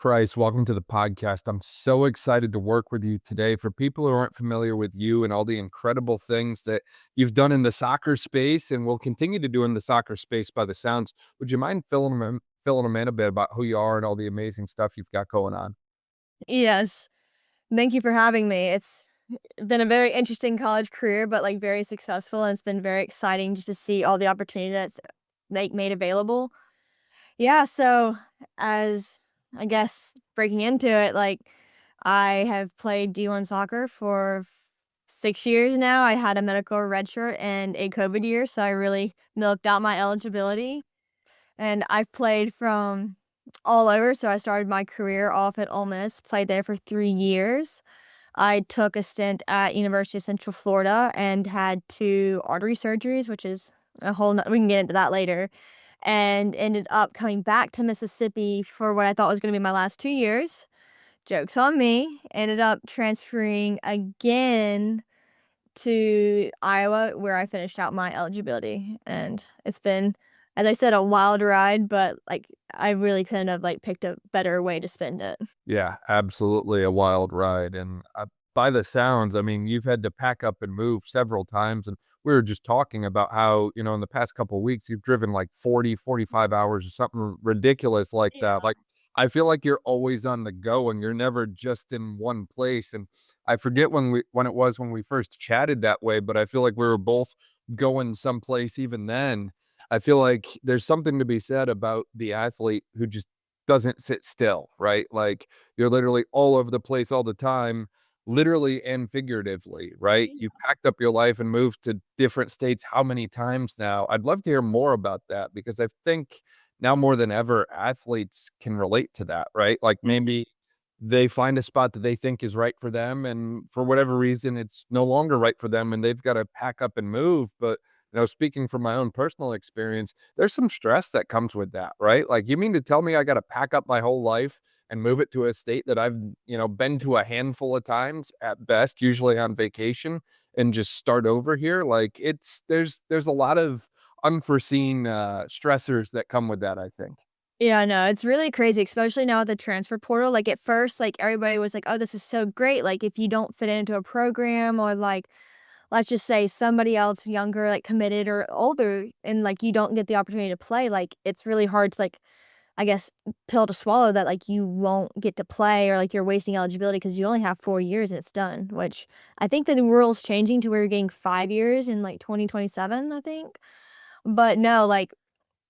Price, welcome to the podcast. I'm so excited to work with you today. For people who aren't familiar with you and all the incredible things that you've done in the soccer space and will continue to do in the soccer space by the sounds, would you mind filling them in a bit about who you are and all the amazing stuff you've got going on? Yes. Thank you for having me. It's been a very interesting college career, but like very successful. And it's been very exciting just to see all the opportunity that's like made available. Yeah. So, as I guess breaking into it, like I have played D1 soccer for 6 years now. I had a medical red shirt and a COVID year. So I really milked out my eligibility. And I've played from all over. So I started my career off at Ole Miss, played there for 3 years. I took a stint at University of Central Florida and had 2 artery surgeries, which is a whole we can get into that later, and ended up coming back to Mississippi for what I thought was gonna be my last 2 years. Joke's on me. Ended up transferring again to Iowa, where I finished out my eligibility, and it's been, as I said, a wild ride, but, like, I really couldn't have, like, picked a better way to spend it. Yeah, absolutely a wild ride. And by the sounds, I mean, you've had to pack up and move several times. And we were just talking about how, in the past couple of weeks, you've driven like 40, 45 hours or something ridiculous like that. Like, I feel like you're always on the go and you're never just in one place. And I forget when we first chatted that way, but I feel like we were both going someplace even then. I feel like there's something to be said about the athlete who just doesn't sit still, right? Like, you're literally all over the place all the time, literally and figuratively, right? You packed up your life and moved to different states how many times now? I'd love to hear more about that because I think now more than ever, athletes can relate to that, right? Like, maybe they find a spot that they think is right for them, and for whatever reason, it's no longer right for them, and they've gotta pack up and move, but, speaking from my own personal experience, there's some stress that comes with that, right? Like, you mean to tell me I gotta pack up my whole life and move it to a state that I've, been to a handful of times at best, usually on vacation, and just start over here? Like, there's a lot of unforeseen, stressors that come with that, I think. Yeah, no, it's really crazy, especially now with the transfer portal. Like, at first, like, everybody was like, "Oh, this is so great." Like, if you don't fit into a program or, like, let's just say somebody else younger, like, committed or older and, like, you don't get the opportunity to play, like, it's really hard to, like, I guess, pill to swallow that, like, you won't get to play or, like, you're wasting eligibility because you only have 4 years and it's done, which I think that the rule's changing to where you're getting 5 years in, like, 2027, I think. But no, like,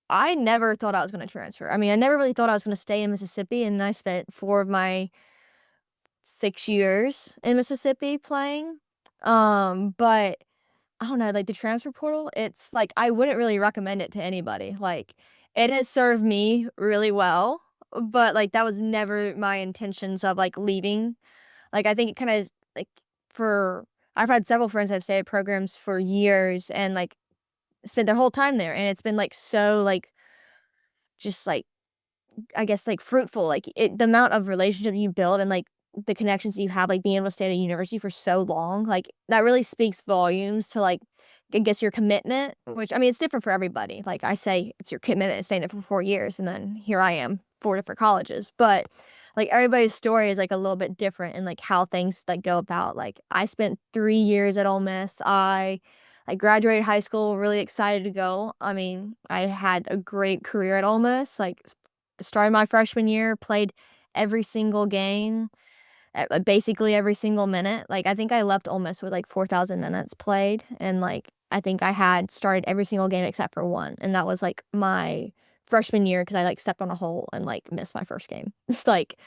I never thought I was gonna transfer. I mean, I never really thought I was gonna stay in Mississippi, and I spent 4 of my 6 years in Mississippi playing. But I don't know, like, the transfer portal, it's like, I wouldn't really recommend it to anybody. Like, it has served me really well, but, like, that was never my intentions of, like, leaving. Like, I think it kinda is, like, for I've had several friends that have stayed at programs for years and, like, spent their whole time there, and it's been, like, so, like, just, like, I guess, like, fruitful, like, the amount of relationship you build and, like, the connections that you have, like, being able to stay at a university for so long, like, that really speaks volumes to, like, I guess your commitment, which, I mean, it's different for everybody. Like, I say it's your commitment staying there for 4 years, and then here I am, 4 different colleges, but, like, everybody's story is, like, a little bit different in, like, how things, like, go about. Like, I spent 3 years at Ole Miss. I graduated high school really excited to go. I mean, I had a great career at Ole Miss, like, started my freshman year, played every single game, basically every single minute. Like, I think I left Ole Miss with, like, 4,000 minutes played, and, like, I think I had started every single game except for 1, and that was, like, my freshman year because I, like, stepped on a hole and, like, missed my first game. It's like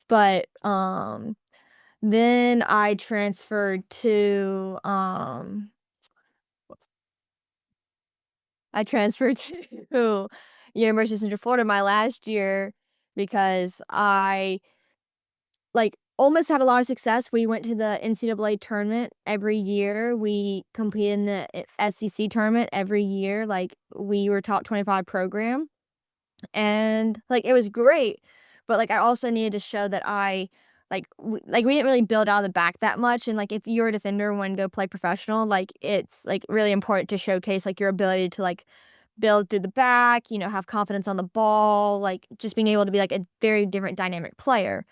but, then I transferred to, I transferred to University of Central Florida my last year because Ole Miss had a lot of success. We went to the NCAA tournament every year. We competed in the SEC tournament every year. Like, we were top 25 program, and, like, it was great, but, like, I also needed to show that we didn't really build out of the back that much, and, like, if you're a defender and wanna go play professional, like, it's, like, really important to showcase, like, your ability to, like, build through the back, have confidence on the ball, like, just being able to be, like, a very different dynamic player.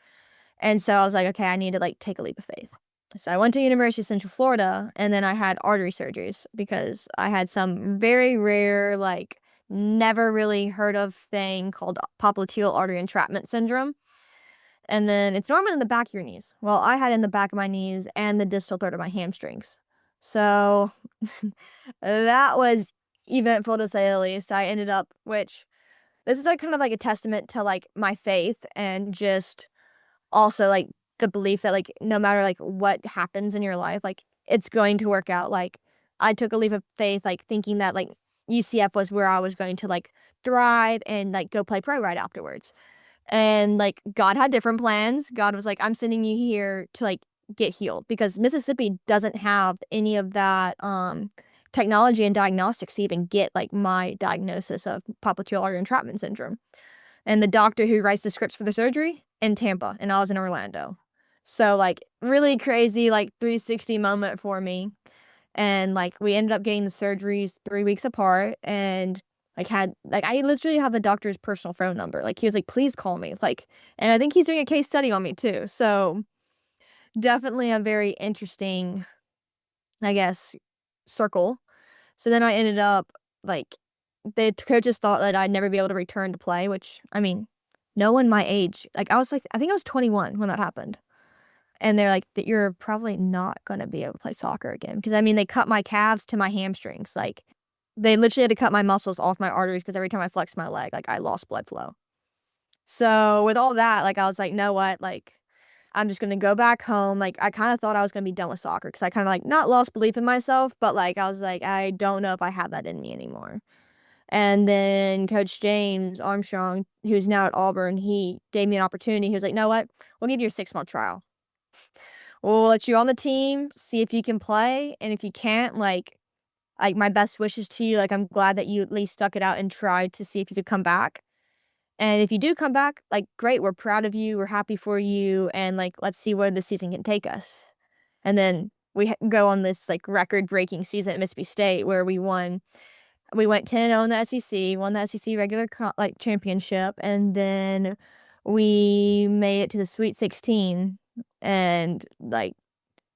And so I was like, "Okay, I need to, like, take a leap of faith." So I went to University of Central Florida, and then I had artery surgeries because I had some very rare, like, never really heard of thing called popliteal artery entrapment syndrome, and then it's normally in the back of your knees. Well, I had it in the back of my knees and the distal third of my hamstrings. So that was eventful to say the least. I ended up which this is, like, kind of like a testament to, like, my faith and just also, like, the belief that, like, no matter, like, what happens in your life, like, it's going to work out. Like, I took a leap of faith, like, thinking that, like, UCF was where I was going to, like, thrive and, like, go play pro right afterwards. And, like, God had different plans. God was like, "I'm sending you here to, like, get healed," because Mississippi doesn't have any of that, technology and diagnostics to even get, like, my diagnosis of popliteal artery entrapment syndrome. And the doctor who writes the scripts for the surgery in Tampa, and I was in Orlando. So, like, really crazy, like, 360 moment for me. And, like, we ended up getting the surgeries 3 weeks apart and, like, had like, I literally have the doctor's personal phone number. Like, he was like, "Please call me." Like, and I think he's doing a case study on me too. So, definitely a very interesting, I guess, circle. So then I ended up, like, the coaches thought that I'd never be able to return to play, which, I mean, no one my age, like, I was, like, I think I was 21 when that happened. And they're like, "That you're probably not gonna be able to play soccer again," because, I mean, they cut my calves to my hamstrings, like, they literally had to cut my muscles off my arteries because every time I flexed my leg, like, I lost blood flow. So, with all that, like, I was like, "Know what?" Like, I'm just gonna go back home, like, I kinda thought I was gonna be done with soccer because I kinda, like, not lost belief in myself, but, like, I was like, "I don't know if I have that in me anymore." And then Coach James Armstrong, who's now at Auburn, he gave me an opportunity. He was like, "Know what? We'll give you a 6-month trial. We'll let you on the team, see if you can play, and if you can't, like, my best wishes to you, like, I'm glad that you at least stuck it out and tried to see if you could come back. And if you do come back, like, great, we're proud of you, we're happy for you, and, like, let's see where the season can take us." And then go on this, like, record-breaking season at Mississippi State where we went 10-0 in the SEC, won the SEC regular championship, and then we made it to the Sweet 16, and, like,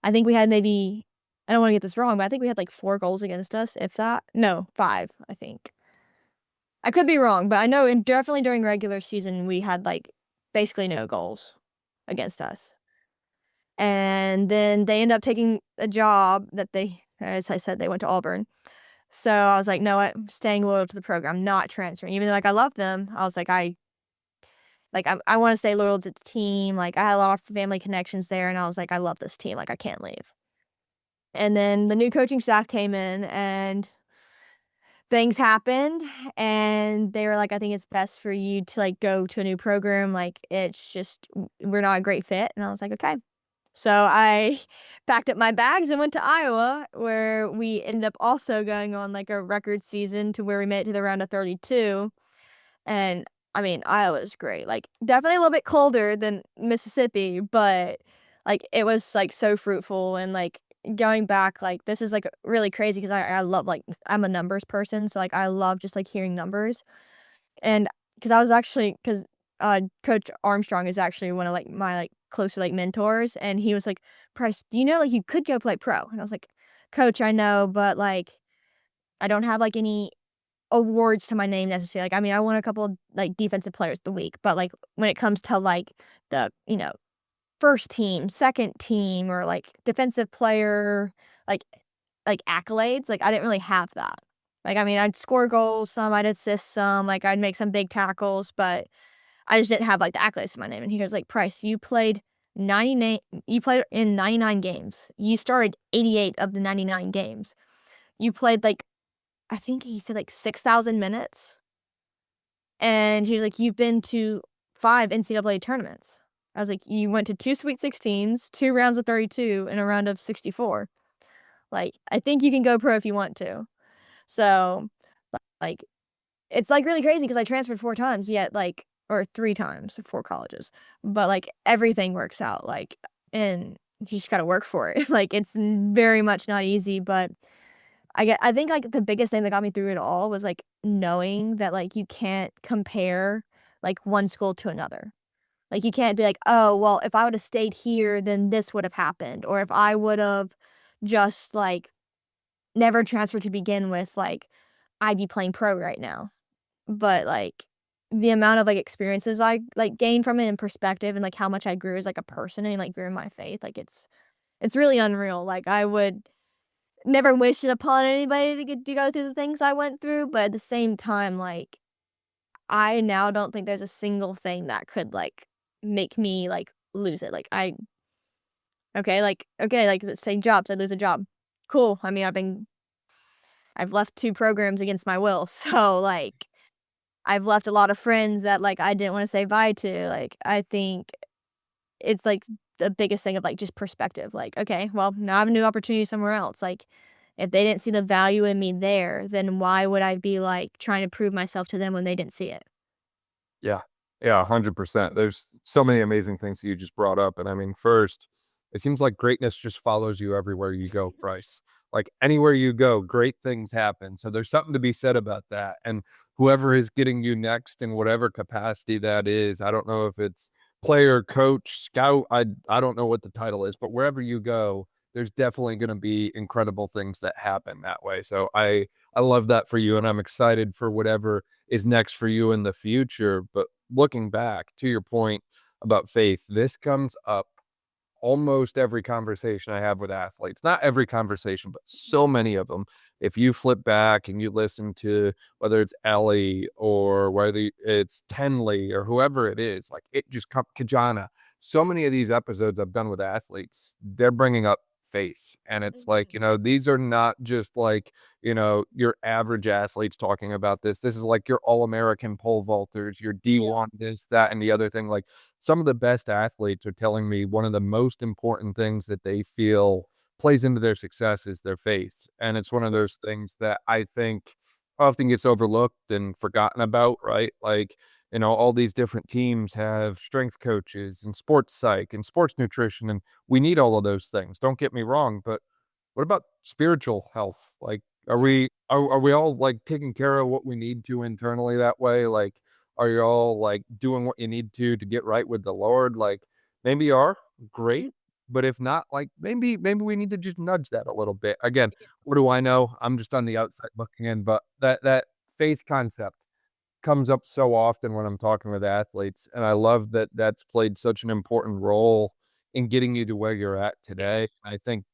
I think we had maybe I don't wanna get this wrong, but I think we had, like, 4 goals against us, if that. No, 5, I think. I could be wrong, but I know definitely during regular season, we had, like, basically no goals against us. And then they end up taking a job that as I said, they went to Auburn. So I was like, "No, I'm staying loyal to the program, not transferring." Even though, like, I love them, I was like, I wanna stay loyal to the team, like, I had a lot of family connections there, and I was like, "I love this team, like, I can't leave." And then the new coaching staff came in, and things happened, and they were like, "I think it's best for you to, like, go to a new program, like, it's just we're not a great fit." And I was like, "Okay." So I packed up my bags and went to Iowa, where we ended up also going on, like, a record season to where we made it to the round of 32, and, I mean, Iowa's great, like, definitely a little bit colder than Mississippi, but, like, it was, like, so fruitful and, like, going back, like, this is, like, really crazy because I love, like, I'm a numbers person, so, like, I love just, like, hearing numbers, and because I was actually 'cause, Coach Armstrong is actually one of, like, my, like, closer, like, mentors, and he was like, "Price, do you know, like, you could go play pro?" And I was like, "Coach, I know, but, like, I don't have, like, any awards to my name necessarily." Like, I mean, I won a couple, like, defensive players of the week, but, like, when it comes to, like, the, 1st team, 2nd team, or, like, defensive player, like accolades, like, I didn't really have that. Like, I mean, I'd score goals some, I'd assist some, like, I'd make some big tackles, but I just didn't have, like, the accolades to my name, and he was like, "Price, 99 you played in 99 games. You started 88 of the 99 games. You played, like," I think he said, like, 6,000 minutes, and he was like, "You've been to 5 NCAA tournaments." I was like, "You went to 2 Sweet 16s, 2 rounds of 32, and a round of 64. Like, I think you can go pro if you want to." So, like, it's, like, really crazy because I transferred 4 times, yet, like, or 3 times, 4 colleges, but, like, everything works out, like, and you just gotta work for it. Like, it's very much not easy, but I think, like, the biggest thing that got me through it all was, like, knowing that, like, you can't compare, like, one school to another. Like, you can't be like, "Oh, well, if I would've stayed here, then this would've happened," or if I would've just, like, never transferred to begin with, like, I'd be playing pro right now. But, like, the amount of, like, experiences I, like, gained from it and perspective and, like, how much I grew as, like, a person and, like, grew in my faith, like, it's really unreal. Like, I would never wish it upon anybody to go through the things I went through, but at the same time, like, I now don't think there's a single thing that could, like, make me, like, lose it. Like, okay, like, let's say jobs, I lose a job. Cool. I mean, I've left 2 programs against my will, so, like, I've left a lot of friends that, like, I didn't wanna say bye to. Like, I think it's, like, the biggest thing of, like, just perspective. Like, okay, well, now I have a new opportunity somewhere else. Like, if they didn't see the value in me there, then why would I be, like, trying to prove myself to them when they didn't see it? Yeah. Yeah, 100%. There's so many amazing things that you just brought up, and I mean, first, it seems like greatness just follows you everywhere you go, Price. Like, anywhere you go, great things happen, so there's something to be said about that, and whoever is getting you next in whatever capacity that is, I don't know if it's player, coach, scout, I don't know what the title is, but wherever you go, there's definitely gonna be incredible things that happen that way, so I love that for you, and I'm excited for whatever is next for you in the future. But looking back to your point about faith, this comes up almost every conversation I have with athletes. Not every conversation, but so many of them. If you flip back and you listen to whether it's Ellie or whether it's Tenley or whoever it is, like it just comes Kajana. So many of these episodes I've done with athletes, they're bringing up faith. And it's like, Mhm. these are not just like, your average athletes talking about this. This is like your all American pole vaulters, your Yeah. D1, this, that, and the other thing. Like, some of the best athletes are telling me one of the most important things that they feel plays into their success is their faith. And it's one of those things that I think often gets overlooked and forgotten about, right? Like, all these different teams have strength coaches and sports psych and sports nutrition, and we need all of those things. Don't get me wrong, but what about spiritual health? Like, are we all like taking care of what we need to internally that way? Like, are you all like doing what you need to get right with the Lord? Like, maybe you are great, but if not, like maybe we need to just nudge that a little bit. Again, what do I know? I'm just on the outside looking in, but that faith concept comes up so often when I'm talking with athletes, and I love that that's played such an important role in getting you to where you're at today. I think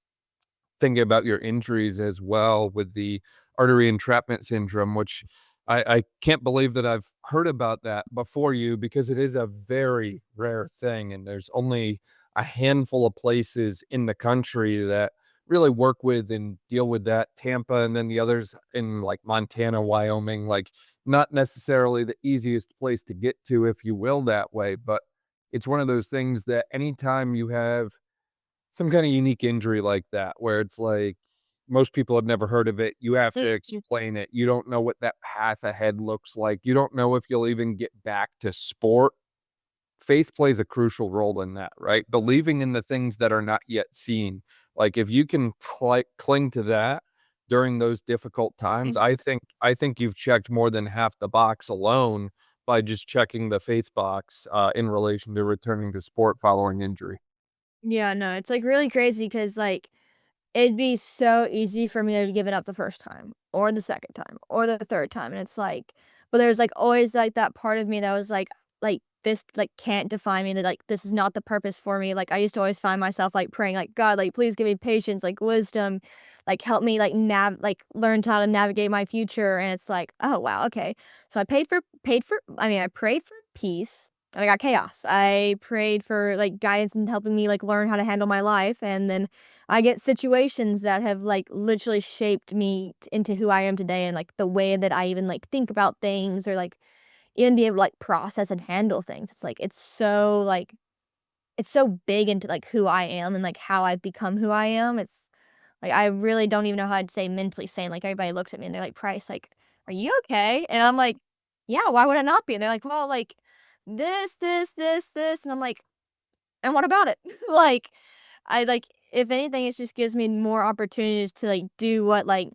thinking about your injuries as well with the artery entrapment syndrome, which I can't believe that I've heard about that before you because it is a very rare thing. And there's only a handful of places in the country that really work with and deal with that. Tampa, and then the others in like Montana, Wyoming, like not necessarily the easiest place to get to, if you will, that way. But it's one of those things that anytime you have some kinda unique injury like that, where it's like, most people have never heard of it, you have to Mhm. explain it, you don't know what that path ahead looks like, you don't know if you'll even get back to sport. Faith plays a crucial role in that, right? Believing in the things that are not yet seen. Like, if you can cling to that during those difficult times, I think you've checked more than half the box alone by just checking the faith box, in relation to returning to sport following injury. Yeah, no, it's, like, really crazy because like, it'd be so easy for me to give it up the first time, or the second time, or the third time, and it's like but there's, like, always, like, that part of me that was like, "This, like, can't define me, that, like, this is not the purpose for me." Like, I used to always find myself, like, praying, like, "God, like, please give me patience, like, wisdom, like, help me, like, learn how to navigate my future," and it's like, "Oh, wow, okay." So I I prayed for peace, and I got chaos. I prayed for, like, guidance and helping me, like, learn how to handle my life, and then I get situations that have, like, literally shaped me into who I am today and, like, the way that I even, like, think about things or, like, even be able to, like, process and handle things. It's like, it's so big into, like, who I am and, like, how I've become who I am. It's like, I really don't even know how I'd say mentally sane. Like, everybody looks at me and they're like, "Price, like, are you okay?" And I'm like, "Yeah, why would I not be?" And they're like, "Well, like, this," and I'm like, "And what about it?" Like, if anything, it just gives me more opportunities to, like, do what, like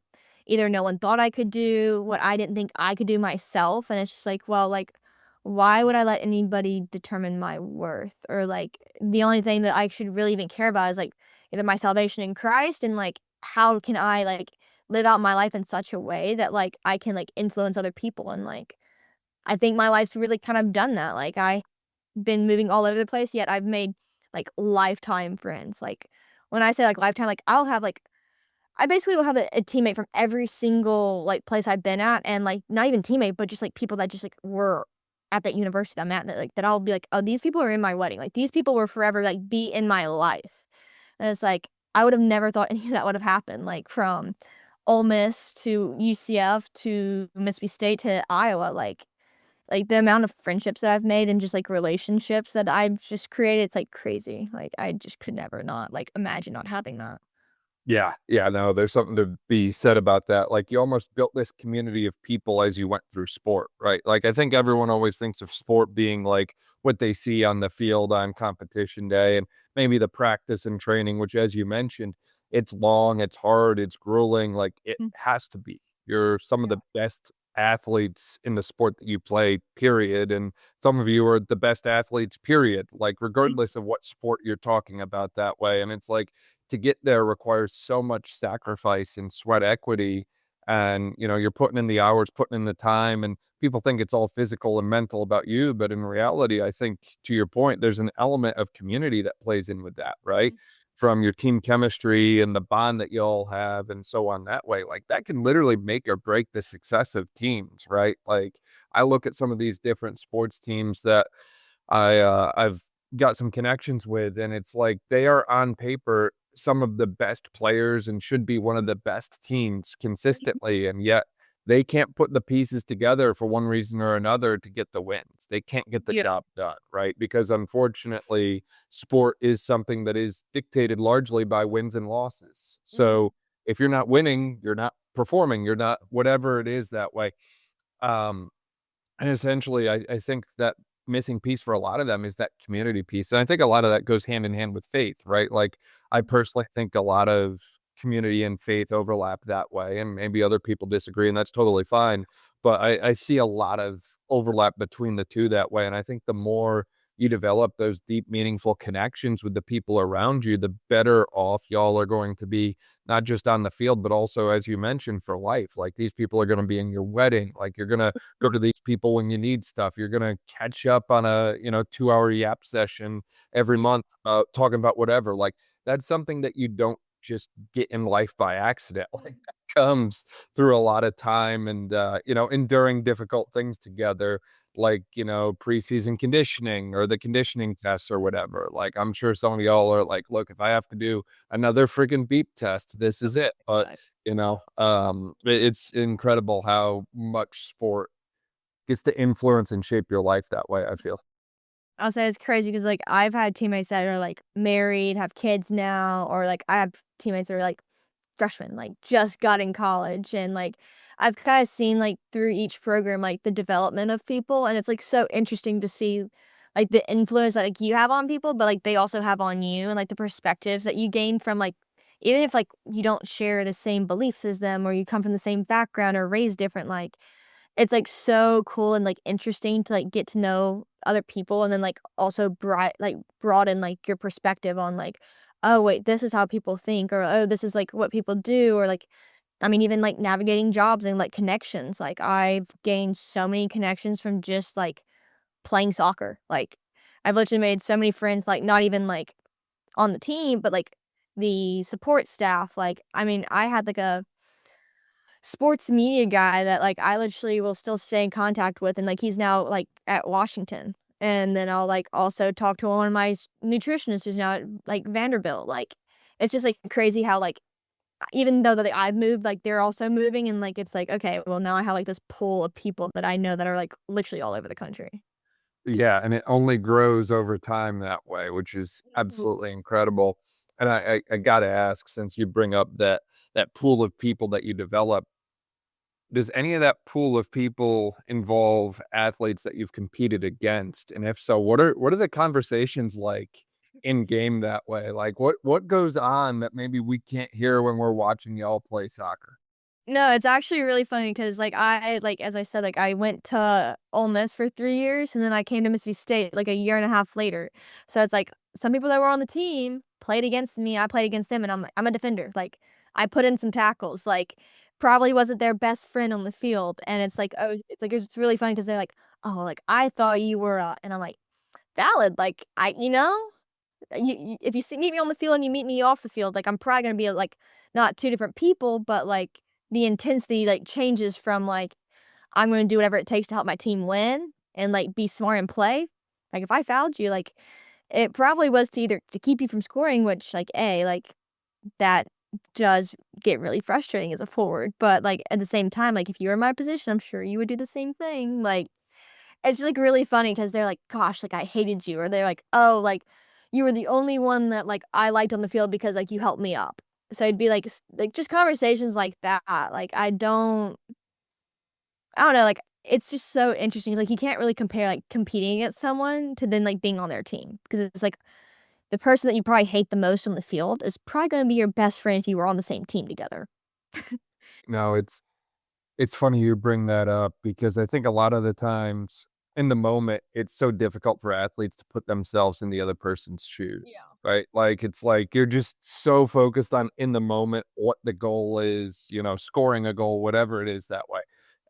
either no one thought I could do, what I didn't think I could do myself, and it's just like, well, like, why would I let anybody determine my worth? Or, like, the only thing that I should really even care about is, like, either my salvation in Christ and, like, how can I, like, live out my life in such a way that, like, I can, like, influence other people, and, like, I think my life's really kind of done that, like, I been moving all over the place, yet I've made, like, lifetime friends, like, when I say, like, lifetime, like, I'll have, like I basically will have a teammate from every single, like, place I've been at, and, like, not even teammate, but just, like, people that just, like, were at that university that I'm at, that, like, that I'll be like, "Oh, these people are in my wedding, like, these people will forever, like, be in my life." And it's like, I would have never thought any of that would have happened, like, from Ole Miss to UCF to Mississippi State to Iowa, like, the amount of friendships that I've made and just, like, relationships that I've just created, it's, like, crazy. Like, I just could never not, like, imagine not having that. Yeah, yeah, no, there's something to be said about that. Like, you almost built this community of people as you went through sport, right? Like, I think everyone always thinks of sport being like what they see on the field on competition day and maybe the practice and training, which, as you mentioned, it's long, it's hard, it's grueling. Like, it Mm, has to be. You're some of yeah. the best athletes in the sport that you play, period. And some of you are the best athletes, period. Like, Mm, regardless of what sport you're talking about that way. And it's like, to get there requires so much sacrifice and sweat equity. And, you're putting in the hours, putting in the time, and people think it's all physical and mental about you. But in reality, I think to your point, there's an element of community that plays in with that, right? mm, From your team chemistry and the bond that you all have, and so on that way. Like that can literally make or break the success of teams, right? Like I look at some of these different sports teams that I've got some connections with, and it's like they are on paper some of the best players and should be one of the best teams mhm, consistently, and yet they can't put the pieces together for one reason or another to get the wins. They can't get the yeah. job done, right? Because unfortunately, sport is something that is dictated largely by wins and losses. Mhm, So if you're not winning, you're not performing, you're not whatever it is that way. Um, and essentially, I think that missing piece for a lot of them is that community piece, and I think a lot of that goes hand in hand with faith, right? Like, I mhm, personally think a lot of community and faith overlap that way, and maybe other people disagree, and that's totally fine, but I see a lot of overlap between the 2 that way, and I think the more you develop those deep, meaningful connections with the people around you, the better off y'all are going to be, not just on the field, but also, as you mentioned, for life. Like, these people are gonna be in your wedding, like, you're gonna go to these people when you need stuff. You're gonna catch up on a, 2-hour yap session every mhm, month, talking about whatever. Like, that's something that you don't just get in life by accident. Like, that comes through a lot of time and, enduring difficult things together, like, preseason conditioning or the conditioning tests or whatever. Like, I'm sure some of y'all are like, "Look, if I have to do another freaking beep test, this is it." But, God. it's incredible how much sport gets to influence and shape your life that way, I feel. I'll say it's crazy because like, I've had teammates that are, like, married, have kids now, or, like, I have teammates that are, like, freshmen, like, just got in college, and, like, I've kinda seen, like, through each program, like, the development of people, and it's, like, so interesting to see, like, the influence that, like, you have on people, but, like, they also have on you, and, like, the perspectives that you gain from, like even if, like, you don't share the same beliefs as them or you come from the same background or raised different, like, it's, like, so cool and, like, interesting to, like, get to know other people and then, like, also broaden, like, your perspective on, like, "Oh, wait, this is how people think," or, "Oh, this is, like, what people do," or, like I mean, even, like, navigating jobs and, like, connections, like, I've gained so many connections from just, like, playing soccer, like, I've literally made so many friends, like, not even, like, on the team, but, like, the support staff, like, I mean, I had, like, a sports media guy that, like, I literally will still stay in contact with, and, like, he's now, like, at Washington. And then I'll, like, also talk to one of my nutritionists who's now at, like, Vanderbilt, like, it's just, like, crazy how, like, even though that I've moved, like, they're also moving, and, like, it's like, "Okay, well, now I have, like, this pool of people that I know that are, like, literally all over the country." Yeah, and it only grows over time that way, which is Mhm. absolutely incredible. And I gotta ask, since you bring up that pool of people that you develop, does any of that pool of people involve athletes that you've competed against? And if so, what are the conversations like in game that way? Like what goes on that maybe we can't hear when we're watching y'all play soccer? No, it's actually really funny because, like, as I said, like, I went to Ole Miss for 3 years, and then I came to Mississippi State, like, a year and a half later. So it's like, some people that were on the team played against me, I played against them, and I'm a defender, like, I put in some tackles, like, probably wasn't their best friend on the field, and it's really funny because 'cause they're like, "Oh, like, I thought you were, and I'm like, "Valid, like, if you meet me on the field and you meet me off the field, like, I'm probably gonna be, like, not 2 different people, but, like, the intensity, like, changes from, like, I'm gonna do whatever it takes to help my team win and, like, be smart and play. Like, if I fouled you, like, it probably was to either to keep you from scoring, which, like, that does get really frustrating as a forward, but, like, at the same time, like, if you were in my position, I'm sure you would do the same thing, like, it's, like, really funny because 'cause they're like, "Gosh, like, I hated you," or they're like, "Oh, like, you were the only one that, like, I liked on the field because, like, you helped me up." So it'd be, like, just conversations like that, like, I don't know, like, it's just so interesting, like, you can't really compare, like, competing against someone to then, like, being on their team because it's, like, the person that you probably hate the most on the field is probably gonna be your best friend if you were on the same team together. No, it's funny you bring that up because I think a lot of the times in the moment, it's so difficult for athletes to put themselves in the other person's shoes, Yeah. right? Like, it's like you're just so focused on in the moment what the goal is, scoring a goal, whatever it is that way.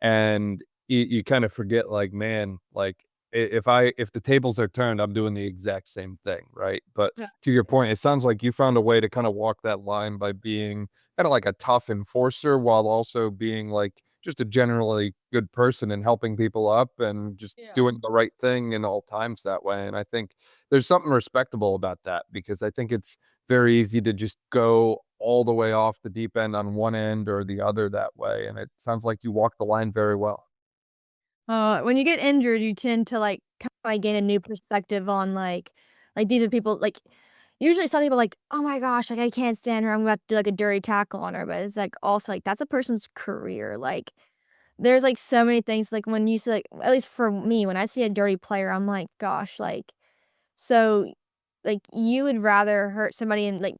And you kind of forget, like, man, like if the tables are turned, I'm doing the exact same thing, right? But Yeah. to your point, it sounds like you found a way to kind of walk that line by being kinda like a tough enforcer while also being, like, just a generally good person and helping people up and just Yeah. doing the right thing in all times that way, and I think there's something respectable about that because I think it's very easy to just go all the way off the deep end on one end or the other that way, and it sounds like you walk the line very well. When you get injured, you tend to, like, kinda gain a new perspective on, these are people like, usually some people like, "Oh my gosh, like, I can't stand her, I'm about to do, like, a dirty tackle on her," but it's, like, also, like, that's a person's career, like, there's, like, so many things, like, when you see, like at least for me, when I see a dirty player, I'm like, "Gosh," like, so, like, you would rather hurt somebody and, like,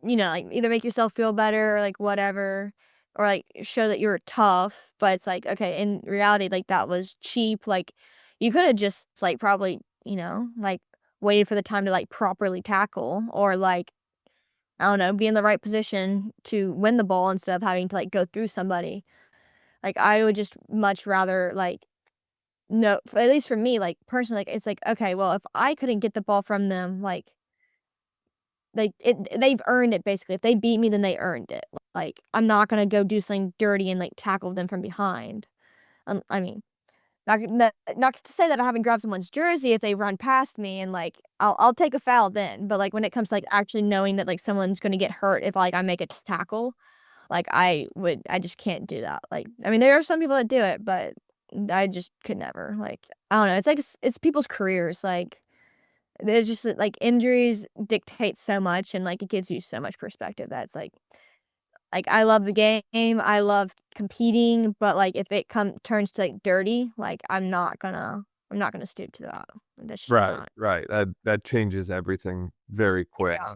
like, either make yourself feel better or, like, whatever, or, like, show that you're tough, but it's like, okay, in reality, like, that was cheap, like, you coulda just, like, probably, like, waited for the time to, like, properly tackle or, like, I don't know, be in the right position to win the ball instead of having to, like, go through somebody. Like, I would just much rather, like, no at least for me, like, personally, like, it's like, okay, well, if I couldn't get the ball from them, they've earned it basically. If they beat me, then they earned it. Like, I'm not gonna go do something dirty and, like, tackle them from behind. I mean, not to say that I haven't grabbed someone's jersey if they run past me and, like, I'll take a foul then, but, like, when it comes to, like, actually knowing that, like, someone's gonna get hurt if, like, I make a tackle, like, I just can't do that. Like, I mean, there are some people that do it, but I just could never. Like, I don't know. It's like it's people's careers. Like, there's just, like, injuries dictate so much and, like, it gives you so much perspective that's I love the game, I love competing, but, like, if it turns to, like, dirty, like, I'm not gonna stoop to that. That's just Right, not. right, that changes everything very quick. Yeah.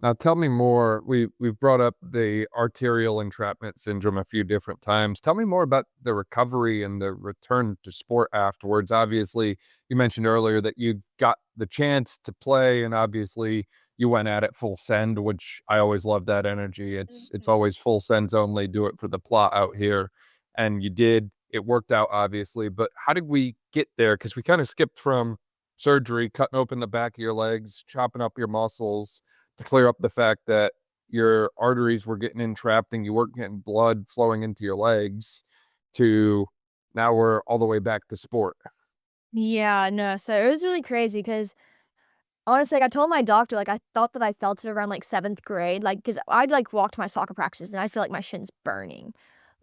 Now tell me more. We've brought up the arterial entrapment syndrome a few different times. Tell me more about the recovery and the return to sport afterwards. Obviously, you mentioned earlier that you got the chance to play, and obviously you went at it full send, which I always love that energy. It's Mhm. always full sends only. Do it for the plot out here, and you did. It worked out obviously, but how did we get there? Because we kind of skipped from surgery, cutting open the back of your legs, chopping up your muscles to clear up the fact that your arteries were getting entrapped and you weren't getting blood flowing into your legs to now we're all the way back to sport. Yeah, no, so it was really crazy because. Honestly, like, I told my doctor, like, I thought that I felt it around, like, 7th grade, like, cause 'cause I'd, like, walk to my soccer practices, and I feel like my shin's burning.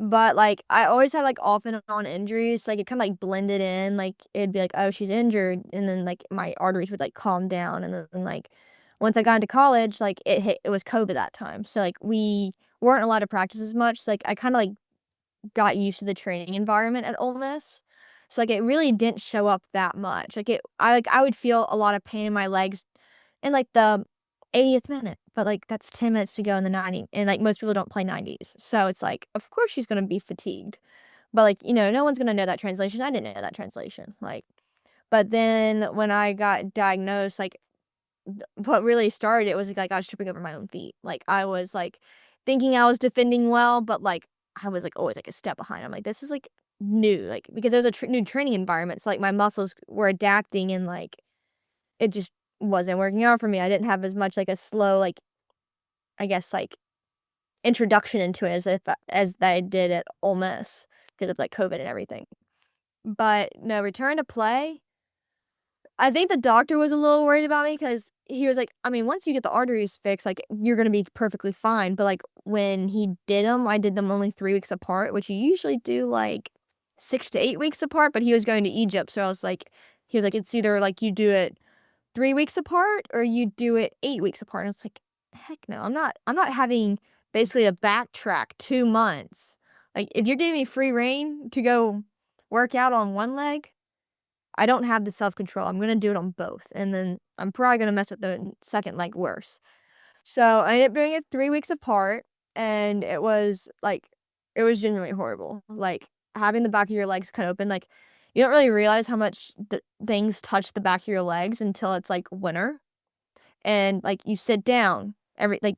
But, like, I always had, like, off and on injuries, like, it kinda, like, blended in, like, it'd be like, "Oh, she's injured," and then, like, my arteries would, like, calm down, and then, like, once I got into college, like, it was COVID that time, so, like, we weren't allowed to practice as much, so, like, I kinda, like, got used to the training environment at Ole Miss. So, like, it really didn't show up that much. I would feel a lot of pain in my legs and, like, the 80th minute, but, like, that's 10 minutes to go in the 90, and, like, most people don't play 90s, so it's like, of course she's gonna be fatigued, but, like, no one's gonna know that translation. I didn't know that translation, like, but then when I got diagnosed, like, what really started it was, like, I was tripping over my own feet. Like, I was, like, thinking I was defending well, but, like, I was, like, always, like, a step behind. I'm like, "This is, like, new," like, because it was a new training environment, so, like, my muscles were adapting and, like, it just wasn't working out for me. I didn't have as much, like, a slow, like, I guess, like, introduction into it as I did at Ole Miss because of, like, COVID and everything. But, no, return to play, I think the doctor was a little worried about me because he was like, "I mean, once you get the arteries fixed, like, you're gonna be perfectly fine." But, like, when he did them, I did them only 3 weeks apart, which you usually do, like, 6 to 8 weeks apart, but he was going to Egypt, so I was like he was like, "It's either, like, you do it 3 weeks apart or you do it 8 weeks apart." And it's like, "Heck no, I'm not having basically a backtrack 2 months." Like, if you're giving me free rein to go work out on one leg, I don't have the self-control. I'm gonna do it on both, and then I'm probably gonna mess up the second leg worse. So, I ended up doing it 3 weeks apart, and it was, like it was genuinely horrible. Like, having the back of your legs cut open, like, you don't really realize how much things touch the back of your legs until it's, like, winter, and, like, you sit down,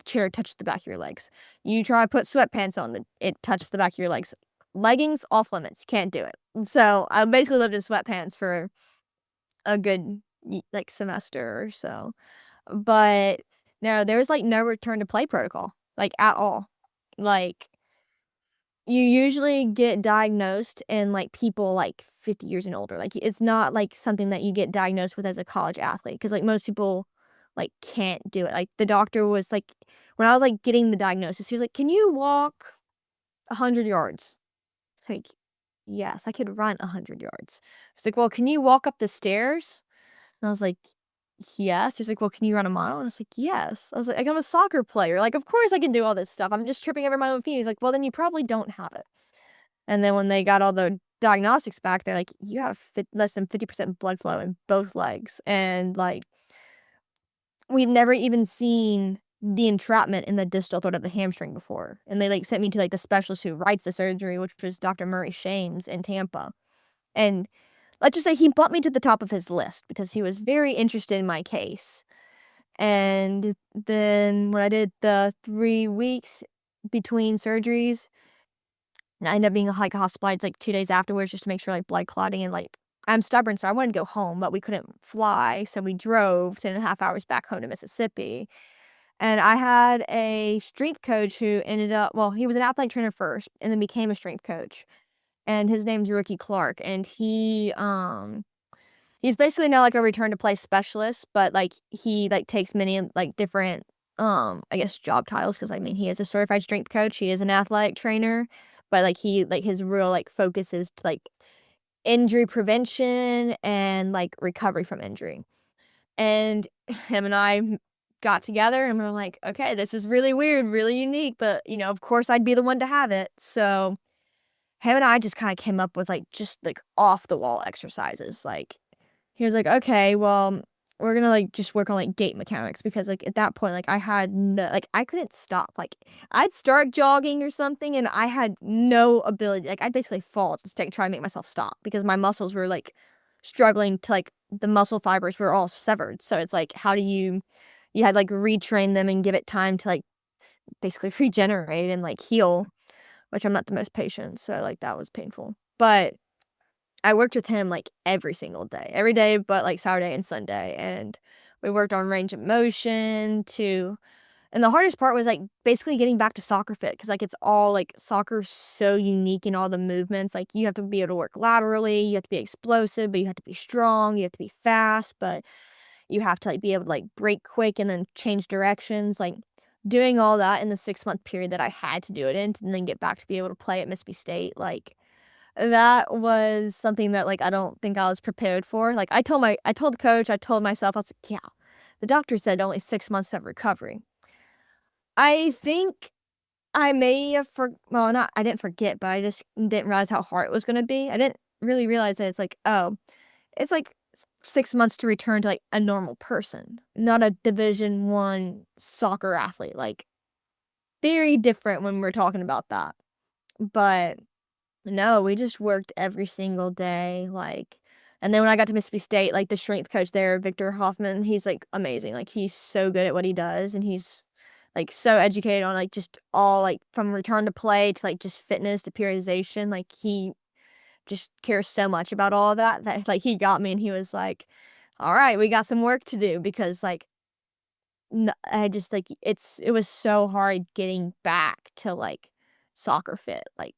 chair touches the back of your legs. You try to put sweatpants on, it touches the back of your legs. Leggings, off limits, can't do it. So, I basically lived in sweatpants for a good like, semester or so. But, no, there was, like, no return to play protocol, like, at all. Like, you usually get diagnosed in, like, people, like, 50 years and older. Like, it's not, like, something that you get diagnosed with as a college athlete because like, most people, like, can't do it. Like, the doctor was like when I was, like, getting the diagnosis, he was like, "Can you walk 100 yards?" It's like, "Yes, I could run 100 yards." He's like, "Well, can you walk up the stairs?" And I was like, "Yes." He's like, "Well, can you run a mile?" And I was like, "Yes." I was like, "I'm a soccer player. Like, of course I can do all this stuff. I'm just tripping over my own feet." He's like, "Well, then you probably don't have it." And then when they got all the diagnostics back, they're like, "You have less than 50% blood flow in both legs." And, like, we'd never even seen the entrapment in the distal third of the hamstring before. And they, like, sent me to, like, the specialist who writes the surgery, which was Dr. Murray Shames in Tampa. And let's just say he bumped me to the top of his list because he was very interested in my case. And then when I did the 3 weeks between surgeries, I ended up being, like, hospitalized, like, 2 days afterwards just to make sure, like, blood clotting and, like I'm stubborn, so I wanted to go home, but we couldn't fly, so we drove 10.5 hours back home to Mississippi. And I had a strength coach who ended up well, he was an athletic trainer first and then became a strength coach, and his name's Ricky Clark, and he's basically now, like, a return to play specialist, but, like, he, like, takes many, like, different, I guess, job titles because I mean, he is a certified strength coach, he is an athletic trainer, but, like, his real, like, focus is to, like, injury prevention and, like, recovery from injury. And him and I got together and we are like, "Okay, this is really weird, really unique, but, of course, I'd be the one to have it." So, him and I just kinda came up with, like, just, like, off the wall exercises, like he was like, "Okay, well, we're gonna, like, just work on, like, gait mechanics," because, like, at that point, like, I had no like, I couldn't stop, like, I'd start jogging or something, and I had no ability like, I'd basically fall to try and make myself stop because my muscles were, like, struggling to, like the muscle fibers were all severed, so it's like, how do you had, like, retrain them and give it time to, like, basically regenerate and, like, heal, which I'm not the most patient, so, like, that was painful. But I worked with him, like, every single day. Every day but, like, Saturday and Sunday, and we worked on range of motion to and the hardest part was, like, basically getting back to soccer fit because like, it's all like, soccer's so unique in all the movements, like, you have to be able to work laterally, you have to be explosive, but you have to be strong, you have to be fast, but you have to, like, be able to, like, break quick and then change directions, like, doing all that in the 6-month period that I had to do it in and then get back to be able to play at Mississippi State, like that was something that, like, I don't think I was prepared for, like, I told the coach, I told myself, I was like, "Yeah, the doctor said only 6 months of recovery." I think I may have well, not I didn't forget, but I just didn't realize how hard it was gonna be. I didn't really realize that it's like, oh, it's like 6 months to return to, like, a normal person, not a Division I soccer athlete, like, very different when we're talking about that. But, no, we just worked every single day, like and then when I got to Mississippi State, like, the strength coach there, Victor Hoffman, he's, like, amazing, like, he's so good at what he does, and he's, like, so educated on, like, just all, like, from return to play to, like, just fitness to periodization, like, he just cares so much about all of that that, like, he got me and he was like, "Alright, we got some work to do," because, like, I just, like, it was so hard getting back to, like, soccer fit, like,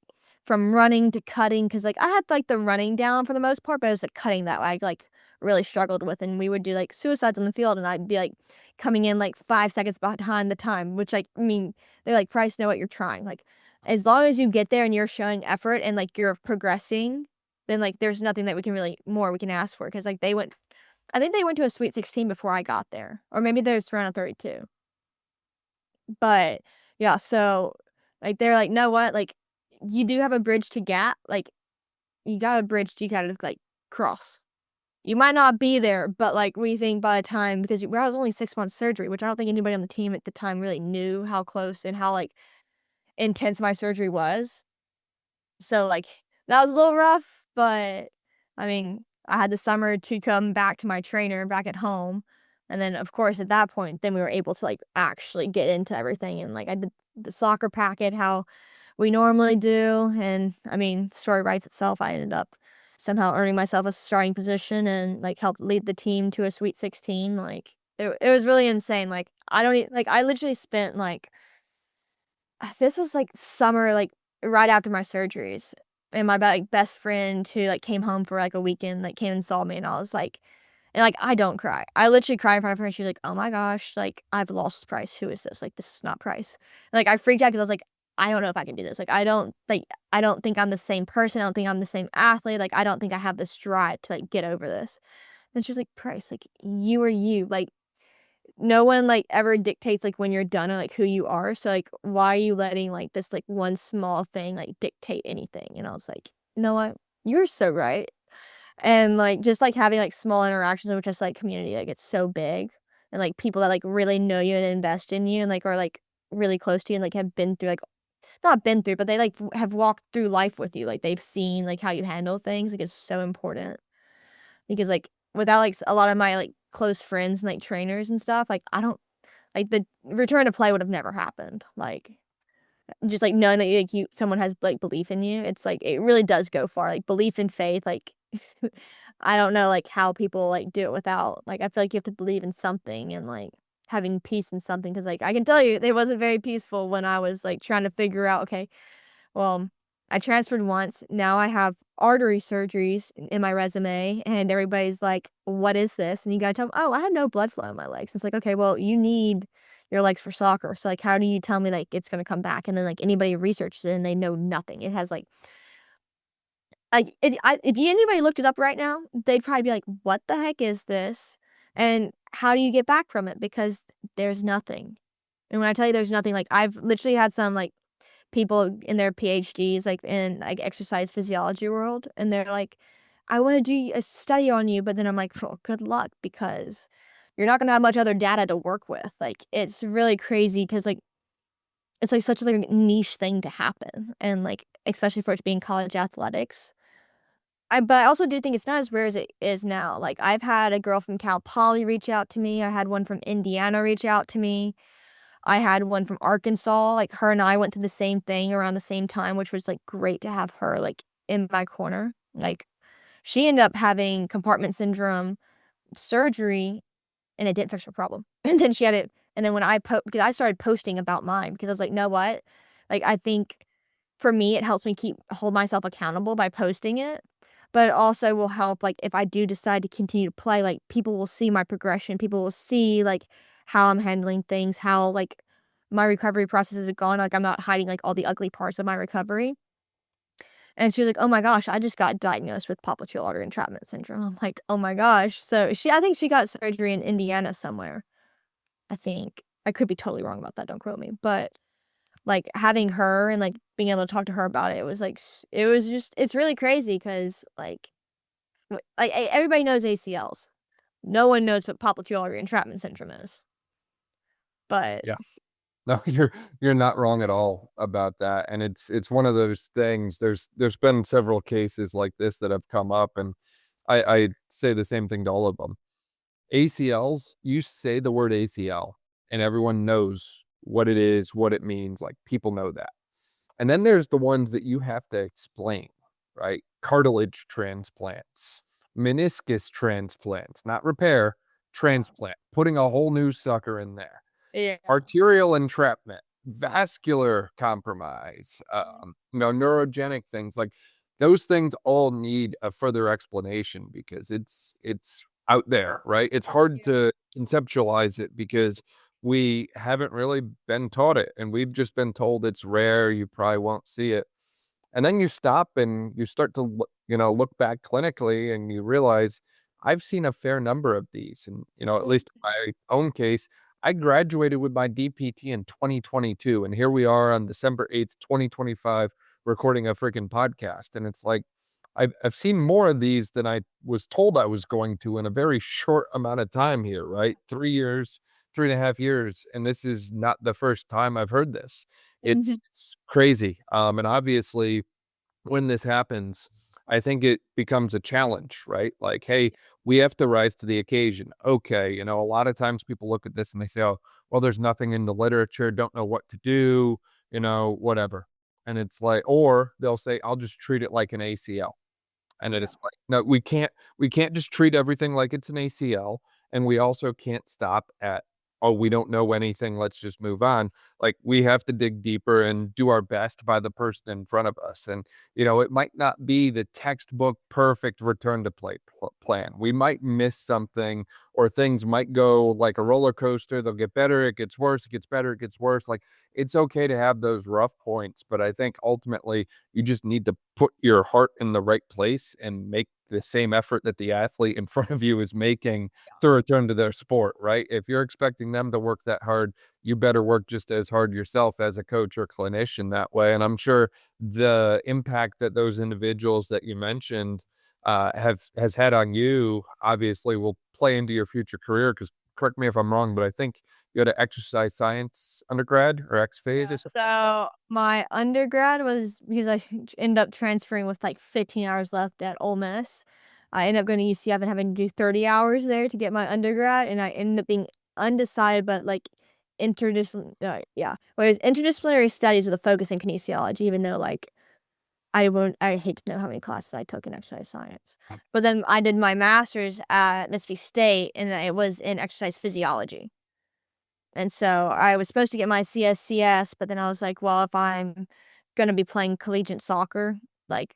from running to cutting, cause like, I had, like, the running down for the most part, but it was, like, cutting that I, like, really struggled with, and we would do, like, suicides on the field, and I'd be, like, coming in, like, 5 seconds behind the time, which, like, I mean, they're like, "Price, know what you're trying," like, as long as you get there and you're showing effort and, like, you're progressing, then, like, there's nothing that we can ask for, cause like, I think they went to a Sweet 16 before I got there, or maybe there's round of 32. But, yeah, so, like, they're like, "Know what? Like, you do have a bridge to gap, like, you got a bridge you gotta, like, cross. You might not be there, but, like, we think by the time" because I was only 6 months surgery, which I don't think anybody on the team at the time really knew how close and how, like, intense my surgery was. So, like, that was a little rough, but, I mean, I had the summer to come back to my trainer back at home, and then, of course, at that point, then we were able to, like, actually get into everything, and, like, I did the soccer packet how we normally do, and, I mean, story writes itself. I ended up somehow earning myself a starting position and, like, helped lead the team to a Sweet 16, like, it was really insane, like, I don't e like, I literally spent, like this was, like, summer, like, right after my surgeries, and my, like, best friend who, like, came home for, like, a weekend, like, came and saw me, and I was like and, like, I don't cry. I literally cried in front of her, and she was like, "Oh my gosh, like, I've lost Price. Who is this? Like, this is not Price." And, like, I freaked out because I was like, "I don't know if I can do this." Like, I don't think I'm the same person. I don't think I'm the same athlete. Like, I don't think I have this drive to, like, get over this. And she's like, "Price, like, you are you. Like, no one, like, ever dictates, like, when you're done or, like, who you are, so, like, why are you letting, like, this, like, one small thing, like, dictate anything?" And I was like, "You know what? You're so right." And, like, just, like, having, like, small interactions with just, like, community, like, it's so big, and, like, people that, like, really know you and invest in you and, like, are, like, really close to you and, like, have been through, like not been through, but they, like, have walked through life with you, like, they've seen, like, how you handle things, like, it's so important. Because, like, without, like, a lot of my, like, close friends and, like, trainers and stuff, like, I don't like, the return to play would have never happened, like, just, like, knowing that, like, someone has, like, belief in you, it's, like, it really does go far, like, belief and faith, like, I don't know, like, how people, like, do it without like, I feel like you have to believe in something and, like, having peace in something. Because like, I can tell you, it wasn't very peaceful when I was, like, trying to figure out, "Okay, well, I transferred once, now I have artery surgeries in my resume," and everybody's like, "What is this?" And you gotta tell them, "Oh, I have no blood flow in my legs." It's like, "Okay, well, you need your legs for soccer, so, like, how do you tell me, like, it's gonna come back?" And then, like, anybody researches it and they know nothing. It has, if anybody looked it up right now, they'd probably be like, "What the heck is this? And how do you get back from it?" Because there's nothing. And when I tell you there's nothing, like, I've literally had some, like, people in their PhDs, like, in, like, exercise physiology world, and they're like, "I wanna do a study on you," but then I'm like, "Well, good luck because you're not gonna have much other data to work with." Like, it's really crazy because like, it's, like, such, like, a niche thing to happen, and, like, especially for it to be in college athletics. But I also do think it's not as rare as it is now. Like, I've had a girl from Cal Poly reach out to me, I had one from Indiana reach out to me. I had one from Arkansas, like, her and I went through the same thing around the same time, which was, like, great to have her, like, in my corner. Like, she ended up having compartment syndrome surgery, and it didn't fix her problem. And then she had it and then when because I started posting about mine because I was like, "Know what?" Like, I think for me, it helps me hold myself accountable by posting it, but it also will help, like, if I do decide to continue to play, like, people will see my progression, people will see, like, how I'm handling things, how, like, my recovery process is going, like, I'm not hiding, like, all the ugly parts of my recovery, and she was like, "Oh my gosh, I just got diagnosed with popliteal artery entrapment syndrome." I'm like, "Oh my gosh." So, I think she got surgery in Indiana somewhere, I think. I could be totally wrong about that, don't quote me, but like, having her and, like, being able to talk to her about it, it was, like, it was just it's really crazy because like, everybody knows ACLs. no one knows what popliteal or entrapment syndrome is. But Yeah. No, you're not wrong at all about that, and it's one of those things. There's been several cases like this that have come up, and I say the same thing to all of them. ACLs, you say the word ACL, and everyone knows what it is, what it means. Like people know that. And then there's the ones that you have to explain, right? Cartilage transplants, meniscus transplants, not repair, transplant, putting a whole new sucker in there. yeah. Arterial entrapment, vascular compromise, neurogenic things like those things all need a further explanation because it's out there, right? It's hard to conceptualize it because we haven't really been taught it, and we've just been told it's rare, you probably won't see it. And then you stop and you start to look back clinically and you realize I've seen a fair number of these. And, at least in my own case, I graduated with my DPT in 2022. And here we are on December 8th, 2025, recording a freaking podcast. And it's like, I've seen more of these than I was told I was going to in a very short amount of time here, right? 3 years, 3.5 years. And this is not the first time I've heard this. It's Mhm. crazy. And obviously, when this happens, I think it becomes a challenge, right? Like, hey, we have to rise to the occasion. Okay, a lot of times people look at this and they say, oh, well, there's nothing in the literature, don't know what to do, whatever. And it's like, or they'll say, I'll just treat it like an ACL. And it is like, no, we can't just treat everything like it's an ACL. And we also can't stop at, oh, we don't know anything, let's just move on. Like we have to dig deeper and do our best by the person in front of us. And, it might not be the textbook perfect return to play plan. We might miss something, or things might go like a roller coaster. They'll get better, it gets worse, it gets better, it gets worse. Like it's okay to have those rough points, but I think ultimately you just need to put your heart in the right place and make the same effort that the athlete in front of you is making to return to their sport, right? If you're expecting them to work that hard, you better work just as hard yourself as a coach or clinician that way. And I'm sure the impact that those individuals that you mentioned has had on you obviously will play into your future career. Because correct me if I'm wrong, but I think you had an exercise science undergrad or X-phase or something. So my undergrad was because I ended up transferring with like 15 hours left at Ole Miss. I ended up going to UCF and having to do 30 hours there to get my undergrad, and I ended up being undecided, but like yeah. Well, it was interdisciplinary studies with a focus in kinesiology, even though like I hate to know how many classes I took in exercise science. But then I did my master's at Mississippi State, and it was in exercise physiology. And so I was supposed to get my CSCS, but then I was like, well, if I'm gonna be playing collegiate soccer, like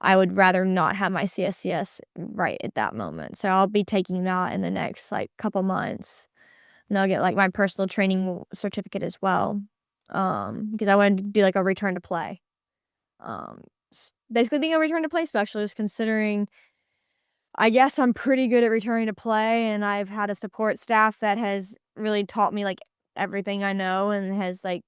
I would rather not have my CSCS right at that moment. So I'll be taking that in the next like couple months. And I'll get like my personal training certificate as well. Because I wanted to do like a return to play. Um, Basically being a return to play specialist, considering I guess I'm pretty good at returning to play, and I've had a support staff that has really taught me, like, everything I know and has, like,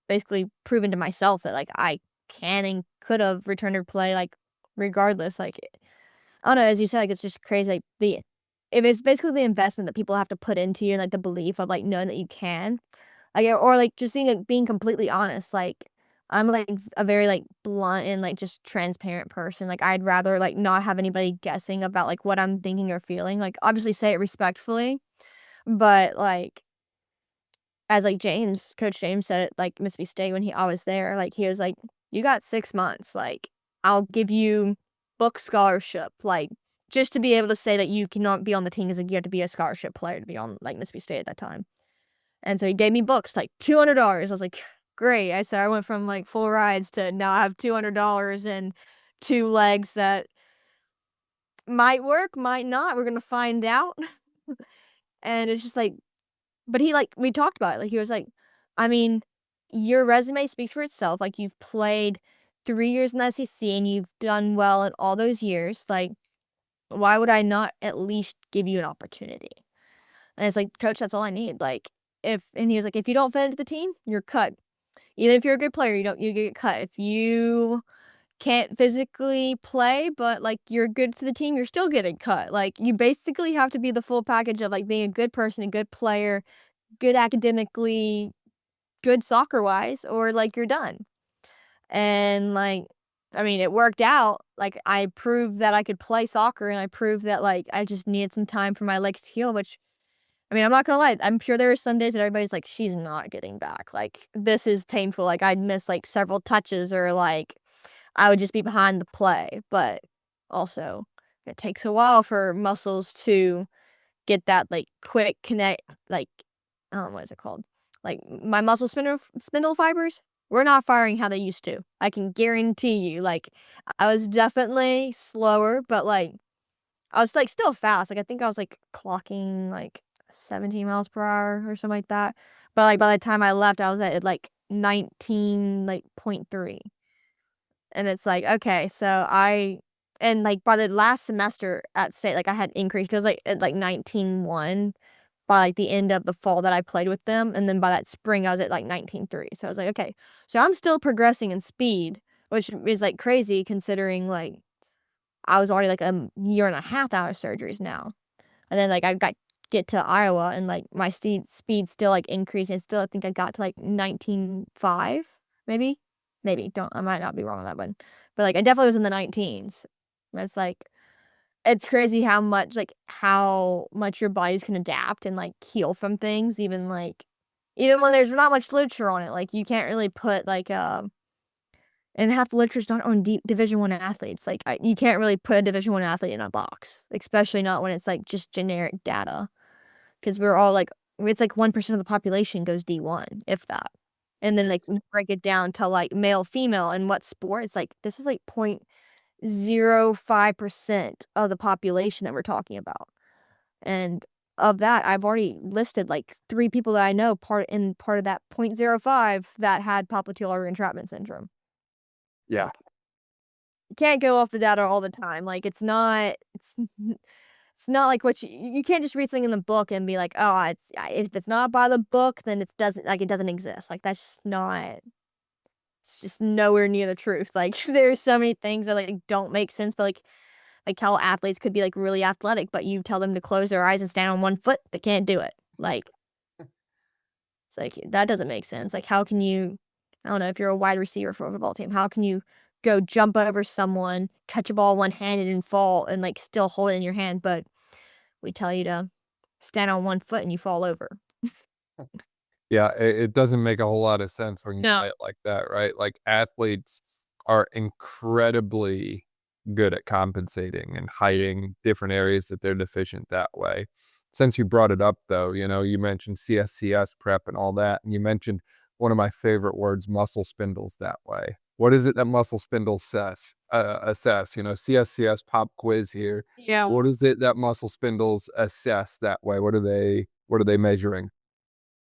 basically proven to myself that, like, I can and could have returned to play, like, regardless, like, I don't know, as you said, like, it's just crazy, like, the if it's basically the investment that people have to put into you and, like, the belief of, like, knowing that you can. Like, or, like, just being completely honest, like, I'm, like, a very, like, blunt and, like, just transparent person, like, I'd rather, like, not have anybody guessing about, like, what I'm thinking or feeling, like, obviously say it respectfully, but, like, as, like, Coach James said it, like, Mississippi State when I was there, like, he was like, "You got 6 months, like, I'll give you book scholarship," like, just to be able to say that you cannot be on the team because you have to be a scholarship player to be on, like, Mississippi State at that time. And so he gave me books, like, $200. I was like, "Great." I went from, like, full rides to now I have $200 and 2 legs that might work, might not, we're gonna find out. And it's just like but we talked about it, like, he was like, "I mean, your resume speaks for itself, like, you've played 3 years in the SEC and you've done well in all those years, like, why would I not at least give you an opportunity?" And it's like, "Coach, that's all I need, like, if" and he was like, "If you don't fit into the team, you're cut. Even if you're a good player, you get cut. If you can't physically play, but, like, you're good for the team, you're still getting cut. Like, you basically have to be the full package of, like, being a good person, a good player, good academically, good soccer-wise, or, like, you're done. And, like, I mean, it worked out. Like, I proved that I could play soccer, and I proved that, like, I just needed some time for my legs to heal, which I mean, I'm not gonna lie, I'm sure there are some days that everybody's like, "She's not getting back." Like, this is painful. Like, I'd miss, like, several touches or, like, I would just be behind the play, but also, it takes a while for muscles to get that, like, quick connect, like, what is it called? Like, my muscle spindle fibers, we're not firing how they used to. I can guarantee you, like, I was definitely slower, but, like, I was, like, still fast. Like, I think I was, like, clocking, like, 17 miles per hour or something like that. But, like, by the time I left, I was at, like, 19, like, point 3. And it's like, okay, so and, like, by the last semester at state, like, I had increased because, like, at, like, 19.1 by, like, the end of the fall that I played with them, and then by that spring, I was at, like, 19.3. So I was like, "Okay, so I'm still progressing in speed," which is, like, crazy considering, like, I was already, like, a year and a half out of surgeries now. And then, like, I get to Iowa and, like, my speed still, like, increased, and still I think I got to, like, 19.5, maybe? Maybe, don't I might not be wrong on that one. But, like, I definitely was in the 19s. And it's, like it's crazy how much your bodies can adapt and, like, heal from things even when there's not much literature on it, like, you can't really put, like, and half the literature's not on Division I athletes, like, you can't really put a Division I athlete in a box, especially not when it's, like, just generic data. 'Cause we're all, like it's, like, 1% of the population goes D1, if that. And then, like, we break it down to, like, male, female, and what sport, it's, like, this is, like, 0.05% of the population that we're talking about. And of that, I've already listed, like, 3 people that I know part of that 0.05 that had popliteal or entrapment syndrome. Yeah. You can't go off the data all the time, like, it's not like what you can't just read something in the book and be like, "Oh, if it's not by the book, then it doesn't exist." Like, that's just not it's just nowhere near the truth, like, there's so many things that, like, don't make sense, but, like how athletes could be, like, really athletic, but you tell them to close their eyes and stand on 1 foot, they can't do it. Like, it's like, that doesn't make sense, like, how can you I don't know, if you're a wide receiver for a football team, how can you go jump over someone, catch a ball one-handed and fall and, like, still hold it in your hand, but we tell you to stand on 1 foot and you fall over. Yeah, it doesn't make a whole lot of sense when you No. say it like that, right? Like, athletes are incredibly good at compensating and hiding different areas that they're deficient that way. Since you brought it up, though, you mentioned CSCS prep and all that, and you mentioned one of my favorite words, muscle spindles that way. What is it that muscle spindles assess? CSCS pop quiz here. Yeah. What is it that muscle spindles assess that way? What are they measuring?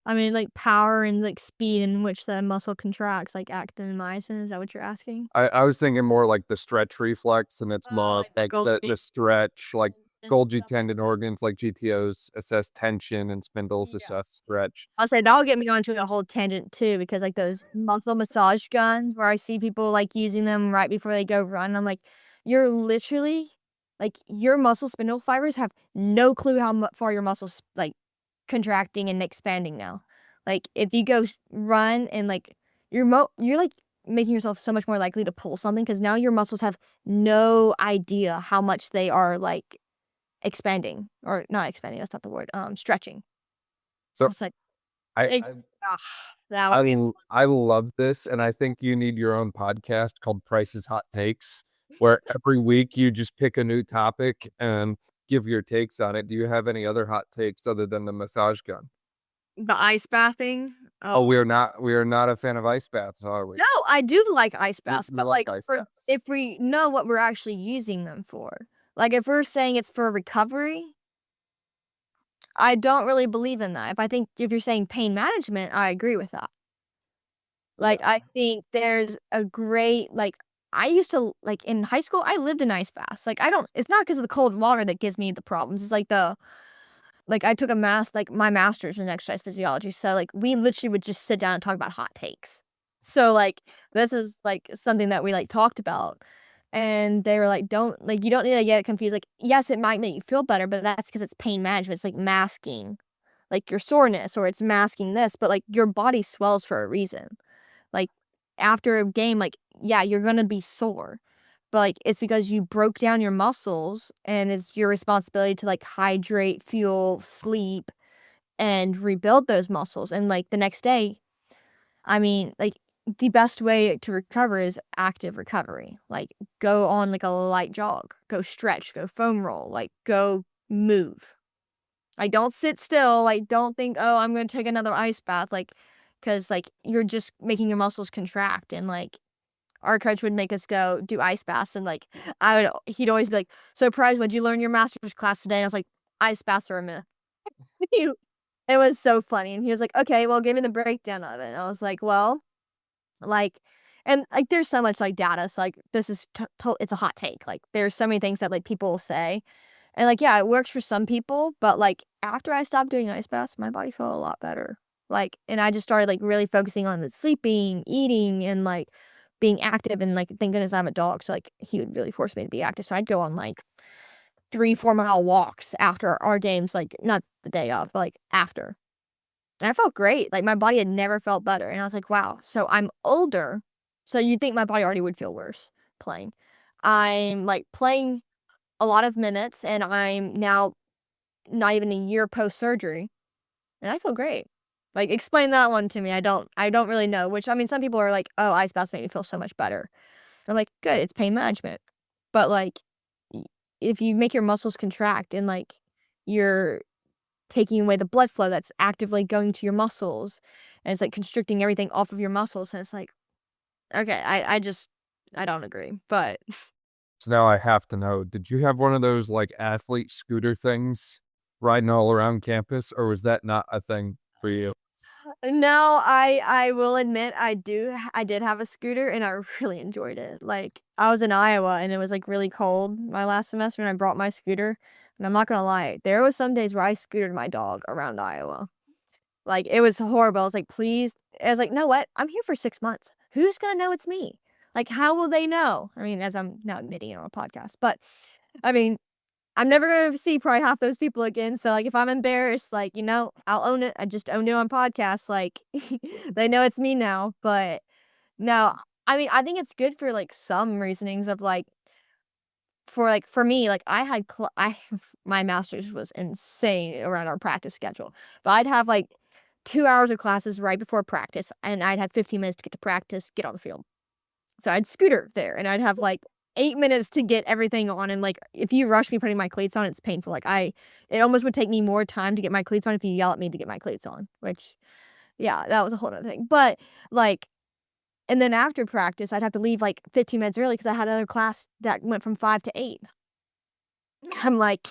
I mean, like, power and, like, speed in which the muscle contracts, like actin and myosin, is that what you're asking? I was thinking more like the stretch reflex, and it's Oh, more like the like Golgi the stretch, like and Golgi stuff. tendon organs, like GTOs assess tension and spindles Yeah. assess stretch. I'll say that'll get me onto a whole tangent too, because, like, those muscle massage guns where I see people, like, using them right before they go run, I'm like, "You're literally like, your muscle spindle fibers have no clue how far your muscles, like, contracting and expanding now. Like, if you go run and, like, you're, like, making yourself so much more likely to pull something because now your muscles have no idea how much they are, like, expanding or not expanding, that's not the word, stretching. I So was like, I it I ah, that I was mean, I love this, and I think you need your own podcast called Price's Hot Takes, where every week you just pick a new topic and give your takes on it. Do you have any other hot takes other than the massage gun? the ice bathing. Oh. Oh, we are not a fan of ice baths, are we? No, I do like ice You baths, you but, like like, ice for baths. if we know what we're actually using them for. Like, if we're saying it's for recovery, I don't really believe in that. If you're saying pain management, I agree with that. Like, Yeah. I think there's a great I used to like, in high school, I lived in ice baths. Like, I don't it's not because of the cold water that gives me the problems. It's I took my master's in exercise physiology, so, like, we literally would just sit down and talk about hot takes. So, like, this was, like, something that we, like, talked about, and they were like, "Don't like, you don't need to get confused, like, yes, it might make you feel better, but that's because it's pain management, it's, like, masking, like, your soreness, or it's masking this, but, like, your body swells for a reason." Like, after a game, like, yeah, you're gonna be sore, but, like, it's because you broke down your muscles, and it's your responsibility to, like, hydrate, fuel, sleep, and rebuild those muscles, and, like, the next day, I mean, like, the best way to recover is active recovery. Like, go on, like, a light jog, go stretch, go foam roll, like, go move. Like, don't sit still, like, don't think, "Oh, I'm gonna take another ice bath," like, because like, you're just making your muscles contract, and, like, our coach would make us go do ice baths, and, like, he'd always be like, "So, Prize, what'd you learn in your master's class today?" And I was like, "Ice baths are a myth." It was so funny, and he was like, "Okay, well, give me the breakdown of it." And I was like, "Well," like, and, like, there's so much, like, data, so, like, this is it's a hot take, like, there's so many things that, like, people will say, and, like, yeah, it works for some people, but, like, after I stopped doing ice baths, my body felt a lot better, like, and I just started, like, really focusing on the sleeping, eating, and, like, being active, and, like, thank goodness I have a dog, so, like, he would really force me to be active, so I'd go on, like, 3, 4-mile walks after our games, like, not the day of, but, like, after. And I felt great, like, my body had never felt better, and I was like, "Wow." So I'm older, so you'd think my body already would feel worse playing. I'm, like, playing a lot of minutes, and I'm now not even a year post-surgery, and I feel great. Like, explain that one to me, I don't really know, which, I mean, some people are like, "Oh, ice baths make me feel so much better." And I'm like, "Good, it's pain management." But, like, y if you make your muscles contract and, like, you're taking away the blood flow that's actively going to your muscles, and it's, like, constricting everything off of your muscles, and it's like, okay, I don't agree, but So now I have to know, did you have one of those, like, athlete scooter things riding all around campus, or was that not a thing for you? no, I will admit I did have a scooter, and I really enjoyed it. Like, I was in Iowa, and it was, like, really cold my last semester, and I brought my scooter, and I'm not gonna lie, there was some days where I scootered my dog around Iowa. Like, it was horrible. I was like, "Please." I was like, "Know what? I'm here for 6 months. Who's gonna know it's me? Like, how will they know?" I mean, as I'm now admitting it on a podcast, but, I mean, I'm never gonna see probably half those people again, so, like, if I'm embarrassed, like, I'll own it. I just owned it on podcasts, like, they know it's me now, but no, I mean, I think it's good for, like, some reasonings of, like, for me, like, I had my master's was insane around our practice schedule, but I'd have, like, 2 hours of classes right before practice, and I'd have 15 minutes to get to practice, get on the field. So I'd scooter there, and I'd have, like, 8 minutes to get everything on, and, like, if you rush me putting my cleats on, it's painful, like, it almost would take me more time to get my cleats on if you yell at me to get my cleats on, which, yeah, that was a whole other thing, but, like, and then after practice, I'd have to leave, like, 15 minutes early because I had another class that went from 5 to 8. I'm like,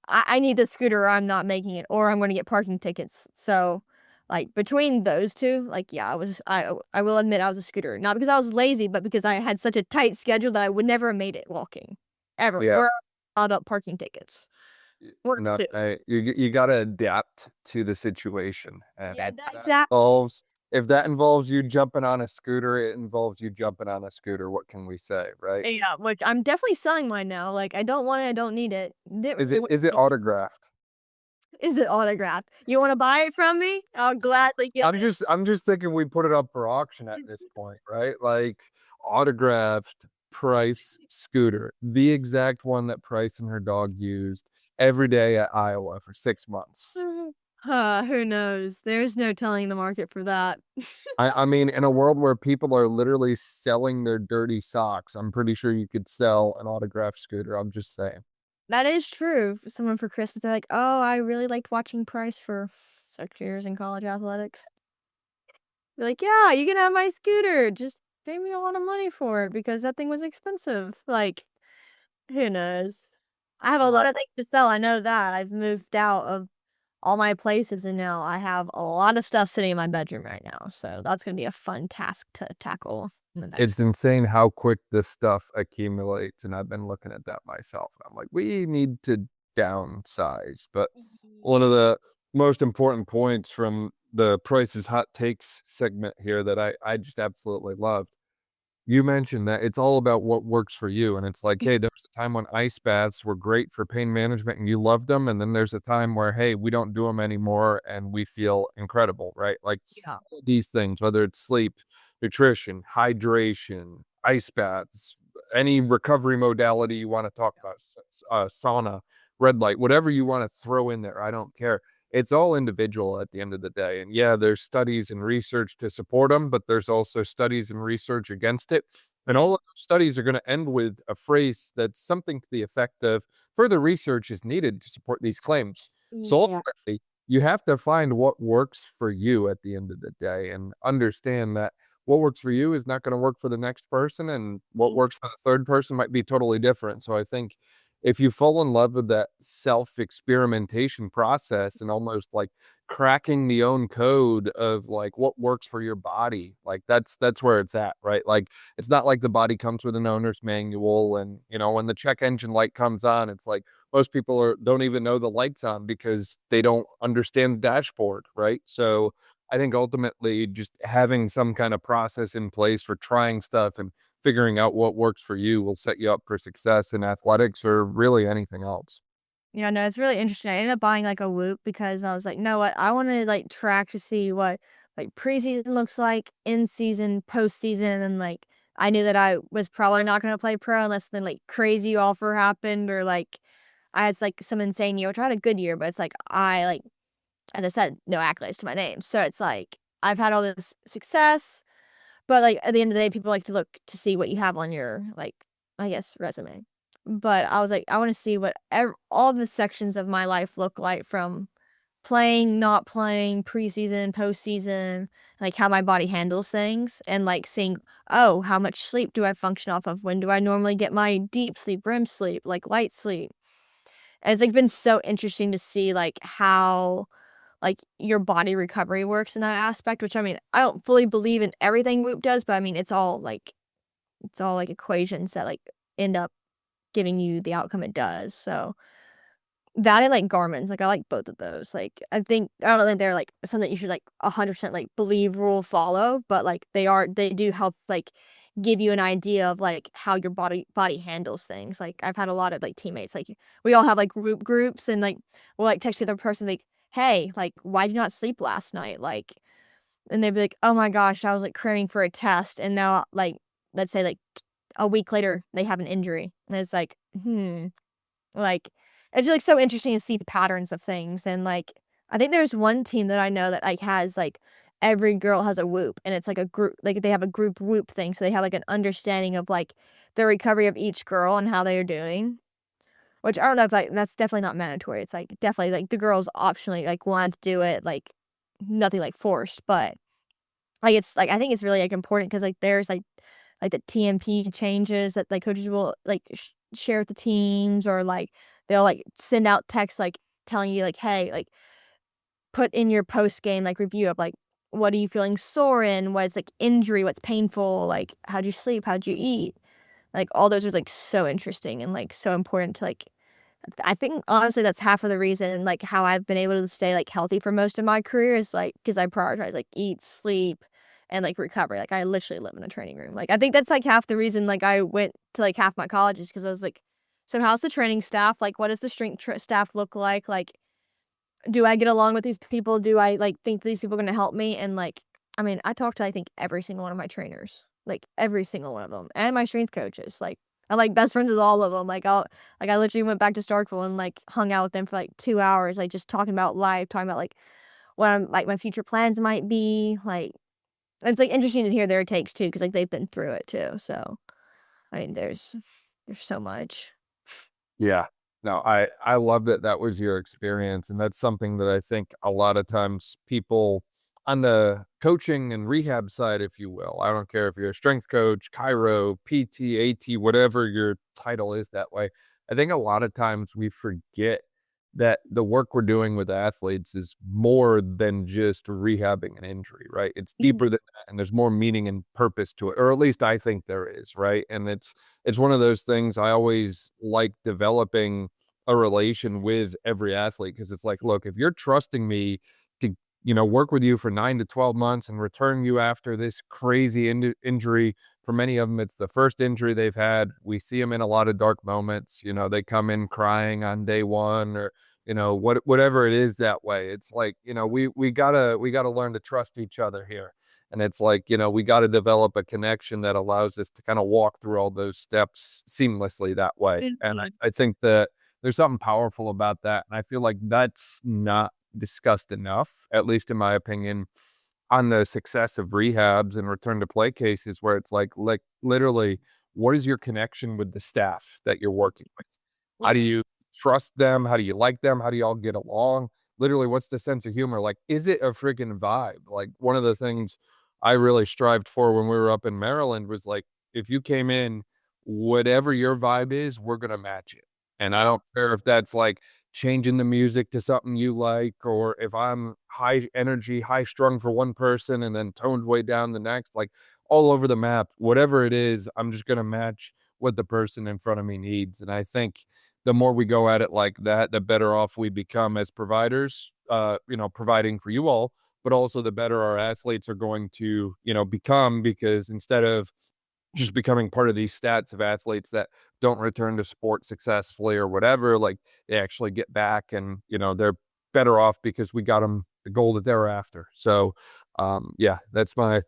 I need this scooter or I'm not making it, or I'm gonna get parking tickets." So, like, between those 2, like, yeah, I will admit I was a scooter, not because I was lazy, but because I had such a tight schedule that I would never have made it walking, ever, Yeah. or piled up parking tickets. One No, or 2. you gotta adapt to the situation, and Yeah, that involves if that involves you jumping on a scooter, it involves you jumping on a scooter, what can we say, right? yeah, which I'm definitely selling mine now, like, I don't want it, I don't need it. Is it autographed? Is it autographed? You wanna buy it from me? I'll gladly give it. I'm just thinking we put it up for auction at this point, right? Like, autographed Price scooter, the exact one that Price and her dog used every day at Iowa for 6 months. Who knows? There's no telling the market for that. I mean, in a world where people are literally selling their dirty socks, I'm pretty sure you could sell an autographed scooter, I'm just saying. That is true. For someone for Christmas, they're like, "Oh, I really liked watching Price for 6 years in college athletics." You're like, "Yeah, you can have my scooter. Just pay me a lot of money for it because that thing was expensive." Like, who knows? I have a lot of things to sell. I know that. I've moved out of all my places, and now I have a lot of stuff sitting in my bedroom right now. So that's gonna be a fun task to tackle in the next. It's insane how quick this stuff accumulates, and I've been looking at that myself, and I'm like, "We need to downsize," but one of the most important points from the Price's Hot Takes segment here that I just absolutely loved. You mentioned that it's all about what works for you, and it's like, hey, there was a time when ice baths were great for pain management and you loved them, and then there's a time where, hey, we don't do them anymore and we feel incredible, right? Like Yeah. all of these things, whether it's sleep, nutrition, hydration, ice baths, any recovery modality you want to talk about, sauna, red light, whatever you want to throw in there, I don't care. It's all individual at the end of the day. And yeah, there's studies and research to support them, but there's also studies and research against it. And all of those studies are going to end with a phrase that's something to the effect of further research is needed to support these claims. So Yeah. ultimately, you have to find what works for you at the end of the day and understand that what works for you is not going to work for the next person, and what works for the third person might be totally different. So I think if you fall in love with that self experimentation process and almost like cracking the own code of like what works for your body, like that's where it's at, right? Like it's not like the body comes with an owner's manual, and you know when the check engine light comes on, it's like most people don't even know the light's on because they don't understand the dashboard, right? So I think ultimately just having some kind of process in place for trying stuff and figuring out what works for you will set you up for success in athletics or really anything else. Yeah, no, it's really interesting. I ended up buying like a Whoop because I was like, "No, what? I want to like track to see what like preseason looks like, in season, postseason, and then like I knew that I was probably not going to play pro unless then like crazy offer happened or like I had like some insane year, which I had a good year, but it's like I like as I said, no accolades to my name. So it's like I've had all this success, but, like, at the end of the day, people like to look to see what you have on your, like, I guess, resume. But I was like, I wanna see what all the sections of my life look like from playing, not playing, preseason, postseason, like, how my body handles things, and, like, seeing, "Oh, how much sleep do I function off of? When do I normally get my deep sleep, REM sleep, like, light sleep?" And it's, like, been so interesting to see, like, how, like, your body recovery works in that aspect, which, I mean, I don't fully believe in everything Whoop does, but, I mean, it's all, like, equations that, like, end up giving you the outcome it does, so that and, like, Garmin's, like, I like both of those, like, I don't think they're, like, something you should, like, 100%, like, believe, rule, follow, but, like, they do help, like, give you an idea of, like, how your body handles things, like, I've had a lot of, like, teammates, like, we all have, like, groups and, like, we'll, like, text the other person, like, "Hey, like, why'd you not sleep last night?" Like, and they'd be like, "Oh my gosh, I was, like, cramming for a test," and now, like, let's say, like, a week later, they have an injury, and it's like, "Hmm." Like, it's, like, so interesting to see the patterns of things, and, like, I think there's one team that I know that, like, has, like every girl has a Whoop, and it's, like, a group like, they have a group Whoop thing, so they have, like, an understanding of, like, the recovery of each girl and how they are doing, which I don't know if, like that's definitely not mandatory, it's, like, definitely, like, the girls optionally, like, want to do it, like, nothing, like, forced, but, like, it's, like, I think it's really, like, important because like, there's, like, the TMP changes that, like, coaches will, like, share with the teams or, like, they'll, like, send out texts, like, telling you, like, "Hey," like, "put in your post-game, like, review of, like, what are you feeling sore in? What's, like, injury? What's painful? Like, how'd you sleep? How'd you eat?" Like, all those are, like, so interesting and, like, so important to, like I think, honestly, that's half of the reason, like, how I've been able to stay, like, healthy for most of my career is, like, because I prioritize, like, eat, sleep, and, like, recovery, like, I literally live in a training room, like, I think that's, like, half the reason, like, I went to, like, half my colleges because I was like, "So how's the training staff? Like, what does the strength staff look like? Like, do I get along with these people? Do I, like, think these people are gonna help me?" And, like, I mean, I talked to, I think, every single one of my trainers, like, every single one of them, and my strength coaches, like, I'm, like, best friends with all of them, I literally went back to Starkville and, like, hung out with them for, like, 2 hours, like, just talking about life, talking about, like, what my future plans might be, like it's, like, interesting to hear their takes too, because like, they've been through it too, so, I mean, there's so much. Yeah. No, I love that that was your experience, and that's something that I think a lot of times people on the coaching and rehab side, if you will, I don't care if you're a strength coach, chiro, PT, AT, whatever your title is that way. I think a lot of times we forget that the work we're doing with athletes is more than just rehabbing an injury, right? It's Mhm. deeper than that, and there's more meaning and purpose to it, or at least I think there is, right? And it's one of those things I always like developing a relation with every athlete because it's like, look, if you're trusting me to work with you for 9 to 12 months and return you after this crazy injury. For many of them, it's the first injury they've had. We see them in a lot of dark moments. They come in crying on day one, or whatever it is that way. It's like, we gotta learn to trust each other here. And it's like, we got to develop a connection that allows us to kind of walk through all those steps seamlessly that way. And I, Mhm. I think that there's something powerful about that. And I feel like that's not discussed enough, at least in my opinion, on the success of rehabs and return to play cases, where it's like literally, what is your connection with the staff that you're working with? How do you trust them? How do you like them? How do y'all get along? Literally, what's the sense of humor? Like, is it a freaking vibe? Like, one of the things I really strived for when we were up in Maryland was like, if you came in, whatever your vibe is, we're gonna match it. And I don't care if that's like changing the music to something you like, or if I'm high energy, high strung for one person and then toned way down the next, like all over the map, whatever it is, I'm just gonna match what the person in front of me needs. And I think the more we go at it like that, the better off we become as providers, providing for you all, but also the better our athletes are going to, become, because instead of just becoming part of these stats of athletes that don't return to sport successfully or whatever, like they actually get back, and, they're better off because we got them the goal that they're after. So, yeah, that's my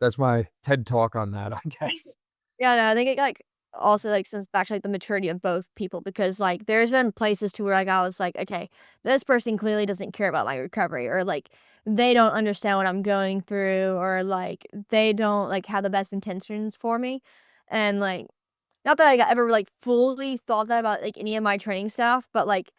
TED talk on that, I guess. Yeah, no, I think it, like, also, like, stems back to, like, the maturity of both people because, like, there's been places to where, like, I was like, "Okay, this person clearly doesn't care about my recovery," or, like, "They don't understand what I'm going through," or, like, "They don't, like, have the best intentions for me," and, like, not that I ever, like, fully thought that about, like, any of my training staff, but, like,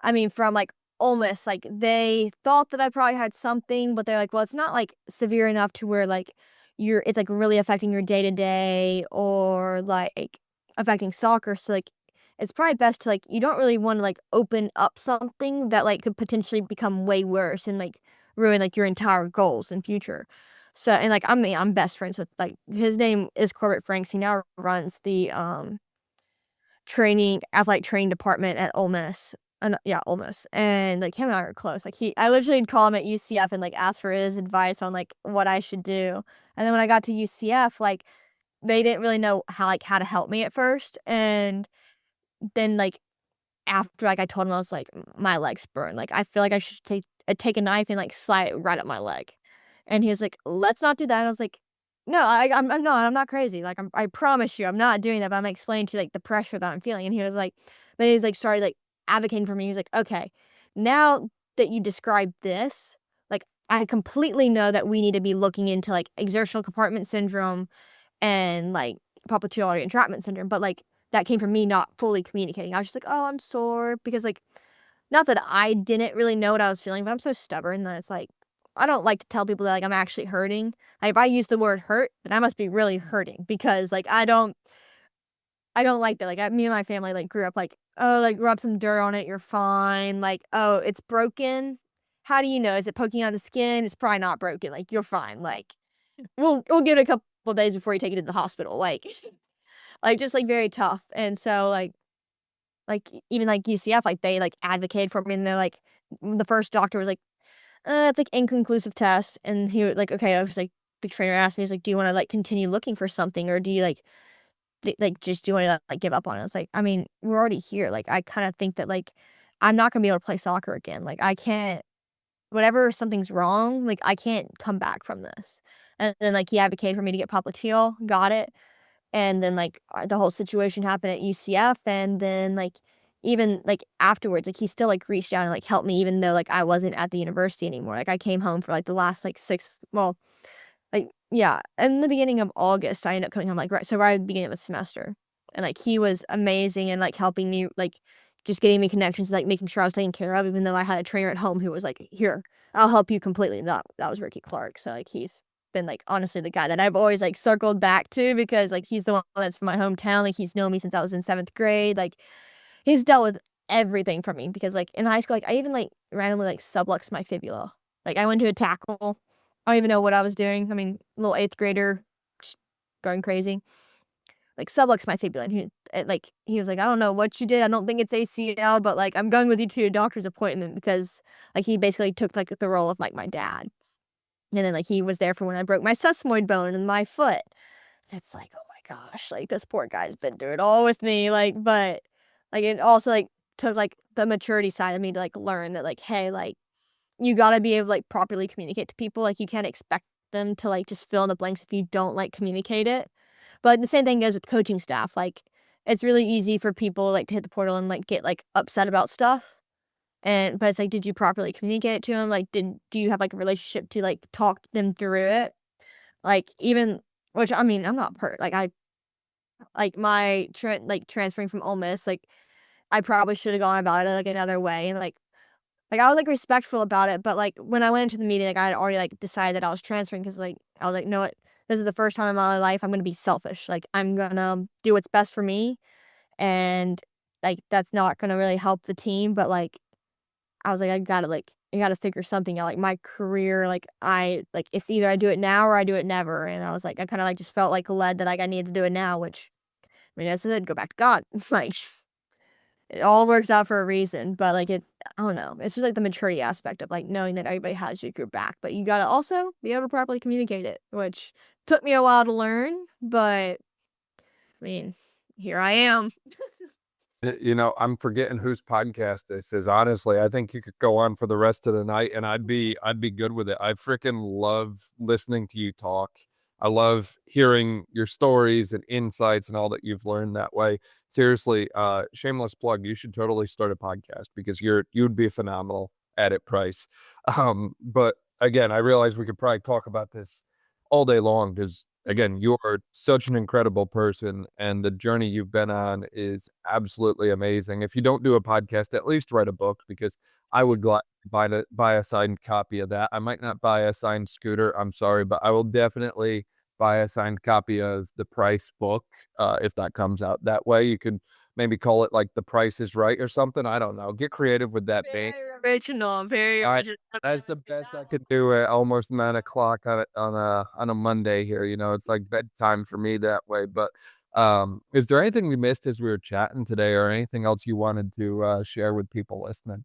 I mean, from, like, almost, like, they thought that I probably had something, but they're like, "Well, it's not, like, severe enough to where, like, it's, like, really affecting your day-to-day or, like, affecting soccer, so, like, it's probably best to, like you don't really wanna, like, open up something that, like, could potentially become way worse and, like, ruin, like, your entire goals in future." So and, like, I'm best friends with, like his name is Corbett Franks, he now runs the, athletic training department at Ole Miss. Yeah, Ole Miss, and, like, him and I are close, like, I literally would call him at UCF and, like, ask for his advice on, like, what I should do, and then when I got to UCF, like, they didn't really know how to help me at first, and then, like, after, like, I told him, I was like, My leg's burned, like, I feel like I should take a knife and, like, slide it right up my leg." And he was like, "Let's not do that." And I was like, "No, I'm not crazy, like, I promise you, I'm not doing that, but I'm explaining to you, like, the pressure that I'm feeling." And he was like then he's, like, started, like, advocating for me. He was like, "Okay, now that you described this, like, I completely know that we need to be looking into, like, exertional compartment syndrome and, like, popliteal entrapment syndrome," but, like, that came from me not fully communicating. I was just like, "Oh, I'm sore," because, like not that I didn't really know what I was feeling, but I'm so stubborn that it's like, I don't like to tell people that, like, I'm actually hurting. Like, if I use the word hurt, then I must be really hurting because, like, I don't like that. Like, me and my family, like, grew up like, "Oh, like, rub some dirt on it, you're fine." Like, "Oh, it's broken? How do you know? Is it poking on the skin? It's probably not broken, like, you're fine." Like, we'll give it a couple days before you take it to the hospital, like just, like, very tough, and so, even, like, UCF, like, they, like, advocated for me, and they're like the first doctor was like, it's, like, inconclusive test," and he was like, "Okay," I was like the trainer asked me, he's like, "Do you wanna, like, continue looking for something, or do you, just do you wanna, like, give up on it?" I was like, "I mean, we're already here." Like, I kinda think that, like, I'm not gonna be able to play soccer again. Like, I can't whatever something's wrong, like, I can't come back from this. And then, like, he advocated for me to get Popliteal, got it. And then, like, the whole situation happened at UCF, and then, like, even, like, afterwards, like, he still, like, reached out and, like, helped me even though, like, I wasn't at the university anymore. Like, I came home for, like, the last, like, 6 yeah, in the beginning of August, I ended up coming home, like, right at the beginning of the semester. And, like, he was amazing and, like, helping me, like, just getting me connections, like, making sure I was taken care of even though I had a trainer at home who was like, "Here, I'll help you completely." And that was Ricky Clark. So, like, he's been, like, honestly the guy that I've always, like, circled back to because, like, he's the one that's from my hometown, like, he's known me since I was in 7th grade, like, he's dealt with everything for me because, like, in high school, like, I even, like, randomly, like, subluxed my fibula. Like, I went to a tackle. I don't even know what I was doing. I mean, little 8th grader just going crazy. Like, subluxed my fibula, and he was like, "I don't know what you did. I don't think it's ACL, but, like, I'm going with you to your doctor's appointment," because, like, he basically took, like, the role of, like, my dad. And then, like, he was there for when I broke my sesamoid bone in my foot. It's like, "Oh my gosh, like, this poor guy's been through it all with me," like, but, like, it also, like, took, like, the maturity side of me to, like, learn that, like, hey, like, you gotta be able to, like, properly communicate to people, like, you can't expect them to, like, just fill in the blanks if you don't, like, communicate it. But the same thing goes with coaching staff, like, it's really easy for people, like, to hit the portal and, like, get, like, upset about stuff, but it's like, did you properly communicate it to them? Like, do you have, like, a relationship to, like, talk them through it? Like, even which, I mean, I'm not like, my transferring from Ole Miss, like, I probably should've gone about it, like, another way, and, like, I was, like, respectful about it, but, like, when I went into the meeting, like, I had already, like, decided that I was transferring because, like, I was like, "You know what? This is the first time in my life I'm gonna be selfish, like, I'm gonna do what's best for me, and, like, that's not gonna really help the team," but, like, I was like, I gotta figure something out, like, my career, it's either I do it now or I do it never," and I was like, I kinda, like, just felt, like, led that, like, I needed to do it now, which, I mean, as I said, go back to God. It's like, it all works out for a reason, but, like, I don't know, it's just, like, the maturity aspect of, like, knowing that everybody has your back, but you gotta also be able to properly communicate it, which took me a while to learn, but, I mean, here I am. I'm forgetting whose podcast this is. Honestly, I think you could go on for the rest of the night and I'd be good with it. I freaking love listening to you talk. I love hearing your stories and insights and all that you've learned that way. Seriously, shameless plug, you should totally start a podcast because you'd be phenomenal at it, Price. But again, I realize we could probably talk about this all day long because again, you are such an incredible person, and the journey you've been on is absolutely amazing. If you don't do a podcast, at least write a book because I would buy a signed copy of that. I might not buy a signed scooter, I'm sorry, but I will definitely buy a signed copy of the Price book, if that comes out that way. You could maybe call it, like, The Price is Right or something, I don't know. Get creative with that name. Very I original. that's the best I could do at almost 9 o'clock on a Monday here, it's like bedtime for me that way, but, is there anything we missed as we were chatting today or anything else you wanted to, share with people listening?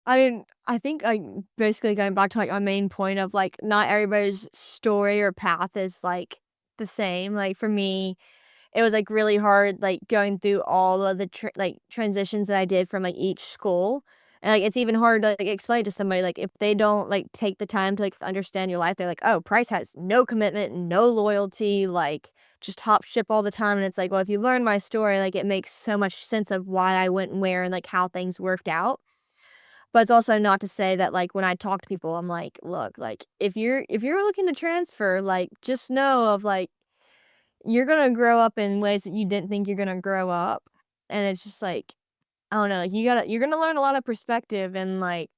I mean, I think, like, basically going back to, like, my main point of, like, not everybody's story or path is, like, the same, like, for me, it was, like, really hard, like, going through all of the transitions that I did from, like, each school, and, like, it's even hard to, like, explain to somebody, like, if they don't, like, take the time to, like, understand your life, they're like, "Oh, Price has no commitment, no loyalty, like, just hop ship all the time," and it's like, well, if you learn my story, like, it makes so much sense of why I went and where and, like, how things worked out. But it's also not to say that, like, when I talk to people, I'm like, "Look, like, if you're looking to transfer, like, just know of, like, you're gonna grow up in ways that you didn't think you're gonna grow up." And it's just like, I don't know, like, you're gonna learn a lot of perspective and, like,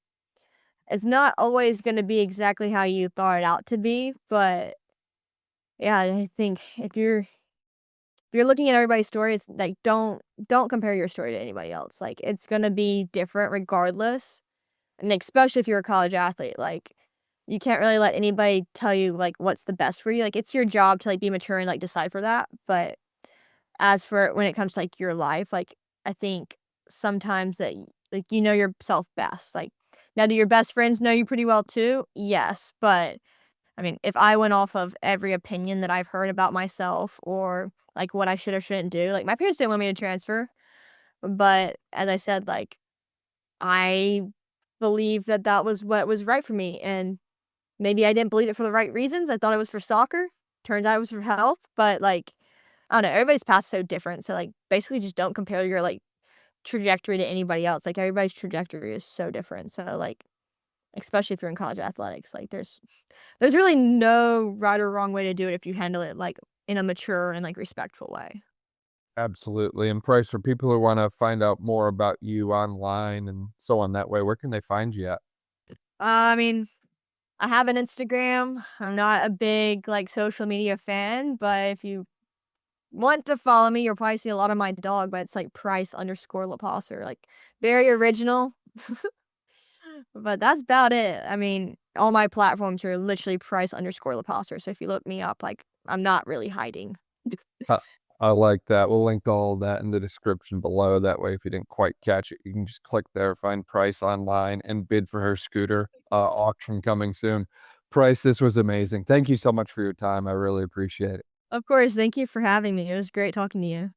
it's not always gonna be exactly how you thought it out to be, but, yeah, I think if you're looking at everybody's stories, like, don't compare your story to anybody else, like, it's gonna be different regardless. And especially if you're a college athlete, like, you can't really let anybody tell you, like, what's the best for you, like, it's your job to, like, be mature and, like, decide for that, but as for when it comes to, like, your life, like, I think sometimes that like, you know yourself best, like, now do your best friends know you pretty well too? Yes, but, I mean, if I went off of every opinion that I've heard about myself or, like, what I should or shouldn't do, like, my parents didn't want me to transfer, but as I said, like, I believe that that was what was right for me, and maybe I didn't believe it for the right reasons. I thought it was for soccer. Turns out it was for health, but, like, I don't know, everybody's path's so different, so, like, basically just don't compare your, like, trajectory to anybody else, like, everybody's trajectory is so different, so, like, especially if you're in college athletics, like, there's really no right or wrong way to do it if you handle it, like, in a mature and, like, respectful way. Absolutely, and Price, for people who wanna find out more about you online and so on that way, where can they find you at? I mean, I have an Instagram. I'm not a big, like, social media fan, but if you want to follow me, you'll probably see a lot of my dog, but it's like Price_Loposer, like, very original. But that's about it. I mean, all my platforms are literally Price_Loposer, so if you look me up, like, I'm not really hiding. Uh, I like that. We'll link to all of that in the description below. That way, if you didn't quite catch it, you can just click there, find Price online, and bid for her scooter, auction coming soon. Price, this was amazing. Thank you so much for your time. I really appreciate it. Of course, thank you for having me. It was great talking to you.